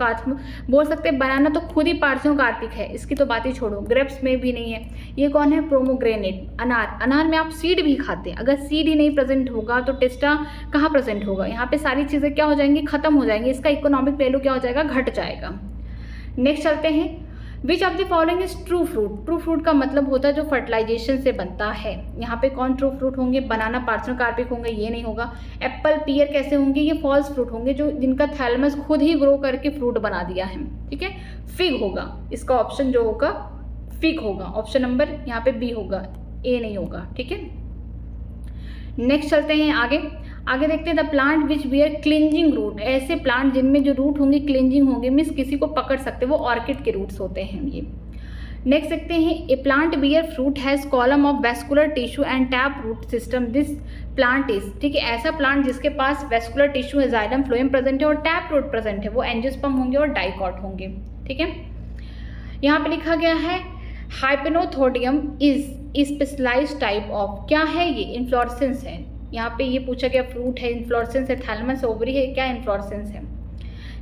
बोल सकते हैं, बनाना तो खुद ही पार्थेनोकार्पिक है, इसकी तो बात ही छोड़ो। ग्रेप्स में भी नहीं है। ये कौन है, प्रोमोग्रेनेट, अनार, अनार में आप सीड भी खाते हैं। अगर सीड ही नहीं प्रेजेंट होगा तो टेस्टा कहाँ प्रेजेंट होगा, यहाँ पे सारी चीज़ें क्या हो जाएंगी, खत्म हो जाएंगी, इसका इकोनॉमिक वैल्यू क्या हो जाएगा, घट जाएगा। नेक्स्ट चलते हैं which of the following is true fruit, true fruit का मतलब होता है जो फर्टिलाइजेशन से बनता है। यहाँ पे कौन ट्रू फ्रूट होंगे, बनाना पार्थेनोकार्पिक होंगे, ये नहीं होगा। एप्पल पियर कैसे होंगे, ये फॉल्स फ्रूट होंगे, जो जिनका थैलमस खुद ही ग्रो करके फ्रूट बना दिया है, ठीक है। फिग होगा, इसका ऑप्शन जो होगा फिग होगा, ऑप्शन नंबर यहाँ पे बी होगा, ए नहीं होगा, ठीक है। नेक्स्ट चलते हैं आगे देखते हैं the plant which bear clinging root, ऐसे प्लांट जिनमें जो रूट होंगे क्लिंजिंग होंगे, मीन्स किसी को पकड़ सकते, वो ऑर्किड के रूट्स होते हैं ये। नेक्स्ट देखते हैं a plant bear fruit has column of vascular tissue and tap root system, this plant is, ठीक है, ऐसा प्लांट जिसके पास वेस्कुलर टिश्यू है, जाइलम फ्लोएम प्रेजेंट है और टैप रूट प्रेजेंट है, वो एंजियोस्पर्म होंगे और डाइकॉट होंगे, ठीक है। यहाँ पे लिखा गया है हाइपेनोथोडियम इज स्पेशलाइज्ड टाइप ऑफ, क्या है ये, इन्फ्लोरेसेंस है। यहाँ पे ये पूछा गया फ्रूट है, इन्फ्लोरेसेंस है, थैलमस ओवरी है, क्या इन्फ्लोरेसेंस है।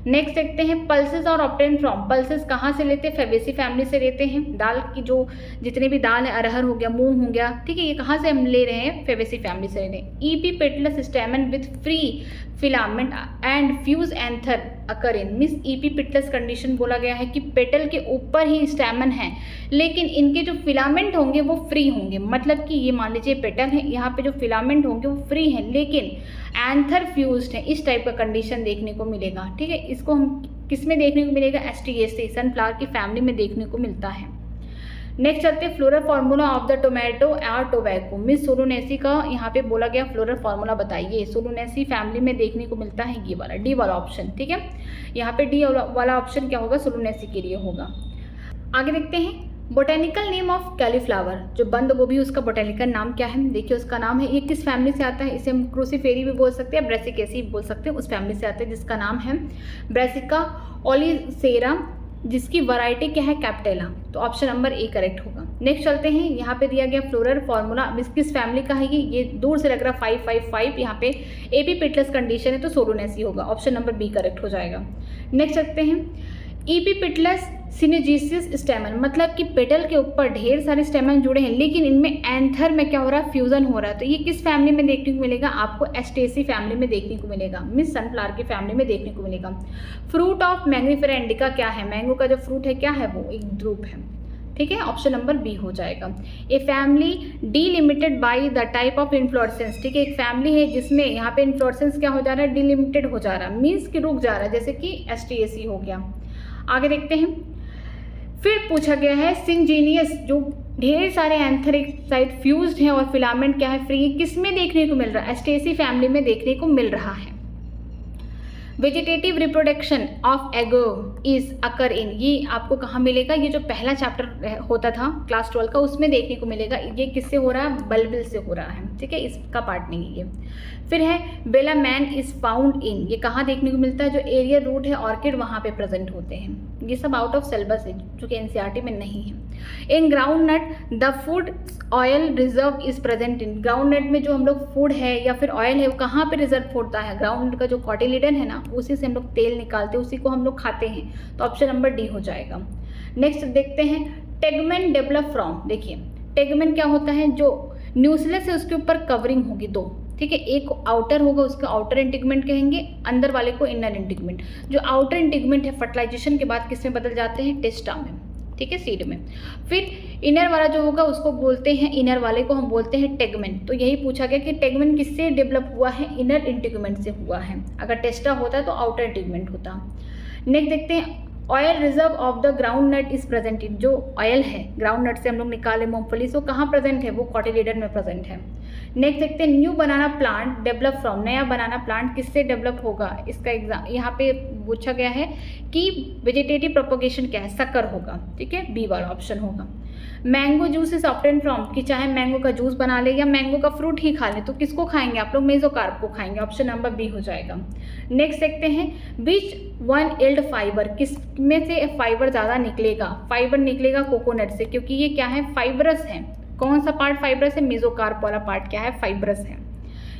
नेक्स्ट देखते हैं पल्सेस और ऑब्टेन फ्रॉम, पल्सेस कहाँ से लेते हैं, फेबेसी फैमिली से लेते हैं। दाल की जो जितने भी दाल है, अरहर हो गया, मूंग हो गया, ठीक है, ये कहाँ से हम ले रहे हैं, फेबेसी फैमिली से ले रहे हैं। EP petals स्टेमन with free filament and fuse anther occur in, means EP petals condition बोला गया है कि पेटल के ऊपर ही स्टेमन है, लेकिन इनके जो फिलामेंट होंगे वो फ्री होंगे, मतलब कि ये मान लीजिए पेटल है, यहाँ पे जो फिलामेंट होंगे वो फ्री हैं, लेकिन एंथर फ्यूज्ड है, इस टाइप का कंडीशन देखने को मिलेगा, ठीक है। इसको हम किस में देखने को मिलेगा, एस्टीएसी सनफ्लावर की फैमिली में देखने को मिलता है। नेक्स्ट चलते हैं floral formula of the tomato और टोबैको, मिस सोलोनेसी का यहाँ पे बोला गया फ्लोरल फार्मूला बताइए। सोलोनेसी फैमिली में देखने को मिलता है ये वाला, डी वाला ऑप्शन, ठीक है। यहाँ पे डी वाला ऑप्शन क्या होगा, सोलोनेसी के लिए होगा। आगे देखते हैं बोटेनिकल नेम ऑफ कैलीफ्लावर, जो बंद गोभी उसका बोटेनिकल नाम क्या है, देखिए उसका नाम है, ये किस फैमिली से आता है, इसे हम क्रूसीफेरी भी बोल सकते हैं, ब्रेसिकेसी भी बोल सकते हैं, उस फैमिली से आता है जिसका नाम है ब्रेसिका ओलिसेरा, जिसकी वैरायटी क्या है, कैप्टेला, तो ऑप्शन नंबर ए करेक्ट होगा। नेक्स्ट चलते हैं, यहाँ पे दिया गया फ्लोरल फार्मूला, किस फैमिली का है ये दूर से लग रहा 555, यहाँ पे एपिपेटलस कंडीशन है तो सोलोनेसी होगा, ऑप्शन नंबर बी करेक्ट हो जाएगा। नेक्स्ट चलते हैं, एपिपेटलस सिनेजिसिस स्टेमन, मतलब कि पेटल के ऊपर ढेर सारे स्टेमन जुड़े हैं लेकिन इनमें एंथर में क्या हो रहा है, फ्यूजन हो रहा है। तो ये किस फैमिली में देखने को मिलेगा, आपको एस्टेसी फैमिली में देखने को मिलेगा, मीन्स सनफ्लावर की फैमिली में देखने को मिलेगा। फ्रूट ऑफ मैंगनीफेरा इंडिका क्या है, मैंगो का जो फ्रूट है क्या है, वो एक ध्रुव है, ठीक है, ऑप्शन नंबर बी हो जाएगा। A family delimited by the type of inflorescence, ठीक है, एक फैमिली है जिसमें यहाँ पे इन्फ्लोरेसेंस क्या हो जा रहा है, डिलिमिटेड हो जा रहा है, मीन्स कि रुक जा रहा है, जैसे कि एस्टेसी हो गया। आगे देखते हैं, फिर पूछा गया है सिंजीनियस, जो ढेर सारे एंथर एक साइड फ्यूज्ड हैं और फिलामेंट क्या है, फ्री, किस में देखने को मिल रहा है, एस्टेसी फैमिली में देखने को मिल रहा है। वेजिटेटिव रिप्रोडक्शन ऑफ एगो इज अकर इन, ये आपको कहाँ मिलेगा, ये जो पहला चैप्टर होता था क्लास 12 का उसमें देखने को मिलेगा। ये किससे हो रहा है, बल्बिल से हो रहा है, ठीक है, इसका पार्ट नहीं है ये। फिर है बेला मैन इज फाउंड इन, ये कहाँ देखने को मिलता है, जो एरियल रूट है ऑर्किड वहाँ पे प्रेजेंट होते हैं। ये सब आउट ऑफ सिलेबस है जो कि एनसीईआरटी में नहीं है। In ground nut the food oil reserve is present in, ground nut में जो हम लोग फूड है या फिर ऑयल है वो कहाँ पे रिजर्व होता है, ग्राउंड नट का जो कॉटिलिडन है ना उसी से हम लोग तेल निकालते हैं, उसी को हम लोग खाते हैं, तो ऑप्शन नंबर डी हो जाएगा। नेक्स्ट देखते हैं, टेगमेन डेवलप फ्रॉम, देखिए टेगमेन क्या होता है, जो न्यूक्लियस है उसके ऊपर कवरिंग होगी दो, ठीक है, एक आउटर होगा उसको आउटर इंटीगमेंट कहेंगे, अंदर वाले को इनर इंटीगमेंट। जो आउटर इंटीगमेंट है फर्टिलाइजेशन के बाद किस में बदल जाते हैं, टेस्टा में, ठीक है, सीड में। फिर इनर वाला जो होगा उसको बोलते हैं, इनर वाले को हम बोलते हैं टेगमेन। तो यही पूछा गया कि टेगमेन किससे डेवलप हुआ है, इनर इंटीगमेंट से हुआ है, अगर टेस्टा होता तो आउटर इंटीगमेंट होता। नेक्स्ट देखते हैं, oil reserve of the ground nut is present in, जो ऑयल है ग्राउंड नट से हम लोग निकाले मूंगफली से, वो कहाँ प्रेजेंट है, वो कॉटिलिडन में प्रेजेंट है। नेक्स्ट देखते हैं, new banana plant develop from, नया बनाना प्लांट किससे डेवलप होगा, इसका एग्जाम यहाँ पे पूछा गया है कि वेजिटेटिव प्रोपोगेशन क्या है, शक्कर होगा, ठीक है, बी वाला ऑप्शन होगा। Mango juice is obtain from, कि चाहे मैंगो का जूस बना ले या मैंगो का फ्रूट ही खा ले तो किसको खाएंगे आप लोग, मेसोकार्प को खाएंगे, ऑप्शन नंबर बी हो जाएगा। नेक्स्ट देखते हैं, विच वन इल्ड फाइबर, किस में से फाइबर ज़्यादा निकलेगा, फाइबर निकलेगा कोकोनट से, क्योंकि ये क्या है, फाइब्रस है। कौन सा पार्ट फाइब्रस है, मेसोकार्प वाला पार्ट क्या है, फाइब्रस है।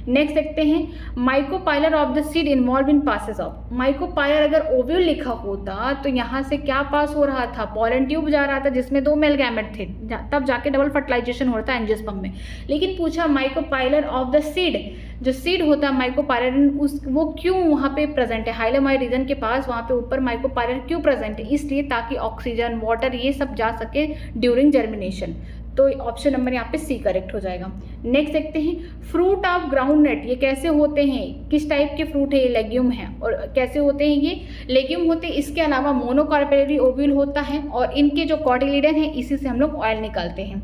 नेक्स्ट देखते हैं, micropylar of the seed involve in passes of, micropylar अगर ओव्यूल लिखा होता तो यहाँ से क्या पास हो रहा था, पॉलन ट्यूब जा रहा था जिसमें 2 मेल गैमेट थे, तब जाके डबल फर्टिलाइजेशन होता है एंजियोस्पर्म में। लेकिन पूछा माइकोपाइलर ऑफ द सीड, जो सीड होता है माइकोपाइलर उस वो क्यों वहाँ पे प्रेजेंट है, हाइलोमाइड रीजन के पास वहाँ पे ऊपर माइकोपाइलर क्यों प्रेजेंट है, इसलिए ताकि ऑक्सीजन वाटर ये सब जा सके ड्यूरिंग जर्मिनेशन, तो ऑप्शन नंबर यहाँ पे सी करेक्ट हो जाएगा। नेक्स्ट देखते हैं, फ्रूट ऑफ ग्राउंड नट, ये कैसे होते हैं, किस टाइप के फ्रूट है, ये लेग्यूम है, और कैसे होते हैं, ये लेग्यूम होते हैं। इसके अलावा मोनोकार्पेलरी ओव्यूल होता है और इनके जो कॉटिलिडन है इसी से हम लोग ऑयल निकालते हैं।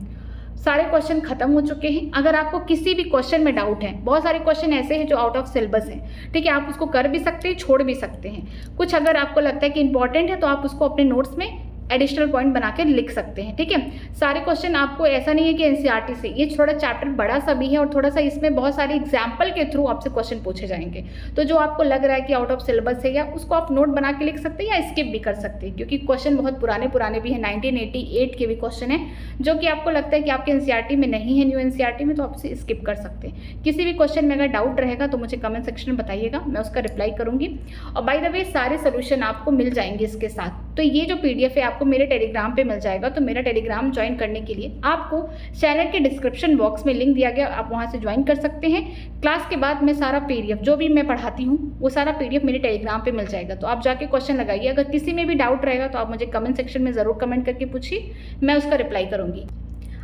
सारे क्वेश्चन खत्म हो चुके हैं। अगर आपको किसी भी क्वेश्चन में डाउट है, बहुत सारे क्वेश्चन ऐसे हैं जो आउट ऑफ सिलेबस हैं, ठीक है, आप उसको कर भी सकते हैं, छोड़ भी सकते हैं। कुछ अगर आपको लगता है कि इंपॉर्टेंट है तो आप उसको अपने नोट्स में एडिशनल पॉइंट बना के लिख सकते हैं, ठीक है। सारे क्वेश्चन आपको ऐसा नहीं है कि एनसीईआरटी से, ये थोड़ा चैप्टर बड़ा सा भी है और थोड़ा सा इसमें बहुत सारे एग्जाम्पल के थ्रू आपसे क्वेश्चन पूछे जाएंगे। तो जो आपको लग रहा है कि आउट ऑफ सिलेबस है या उसको आप नोट बना के लिख सकते हैं या स्किप भी कर सकते हैं, क्योंकि क्वेश्चन बहुत पुराने भी हैं, 1988 के भी क्वेश्चन है जो कि आपको लगता है कि आपके एनसीईआरटी में नहीं है, न्यू एनसीईआरटी में, तो आप उसे स्किप कर सकते हैं। किसी भी क्वेश्चन में अगर डाउट रहेगा तो मुझे कमेंट सेक्शन में बताइएगा, मैं उसका रिप्लाई करूँगी। और बाय द वे सारे सोल्यूशन आपको मिल जाएंगे इसके साथ। तो ये जो PDF है आपको मेरे टेलीग्राम पे मिल जाएगा, तो मेरा टेलीग्राम ज्वाइन करने के लिए आपको चैनल के डिस्क्रिप्शन बॉक्स में लिंक दिया गया, आप वहां से ज्वाइन कर सकते हैं। क्लास के बाद मैं सारा PDF जो भी मैं पढ़ाती हूँ वो सारा PDF मेरे टेलीग्राम पे मिल जाएगा, तो आप जाके क्वेश्चन लगाइए। अगर किसी में भी डाउट रहेगा तो आप मुझे कमेंट सेक्शन में ज़रूर कमेंट करके पूछिए, मैं उसका रिप्लाई करूँगी।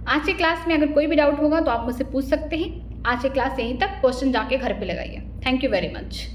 आज की क्लास में अगर कोई भी डाउट होगा तो आप मुझसे पूछ सकते हैं। आज की क्लास यहीं तक, क्वेश्चन जाके घर पर लगाइए। Thank you very much.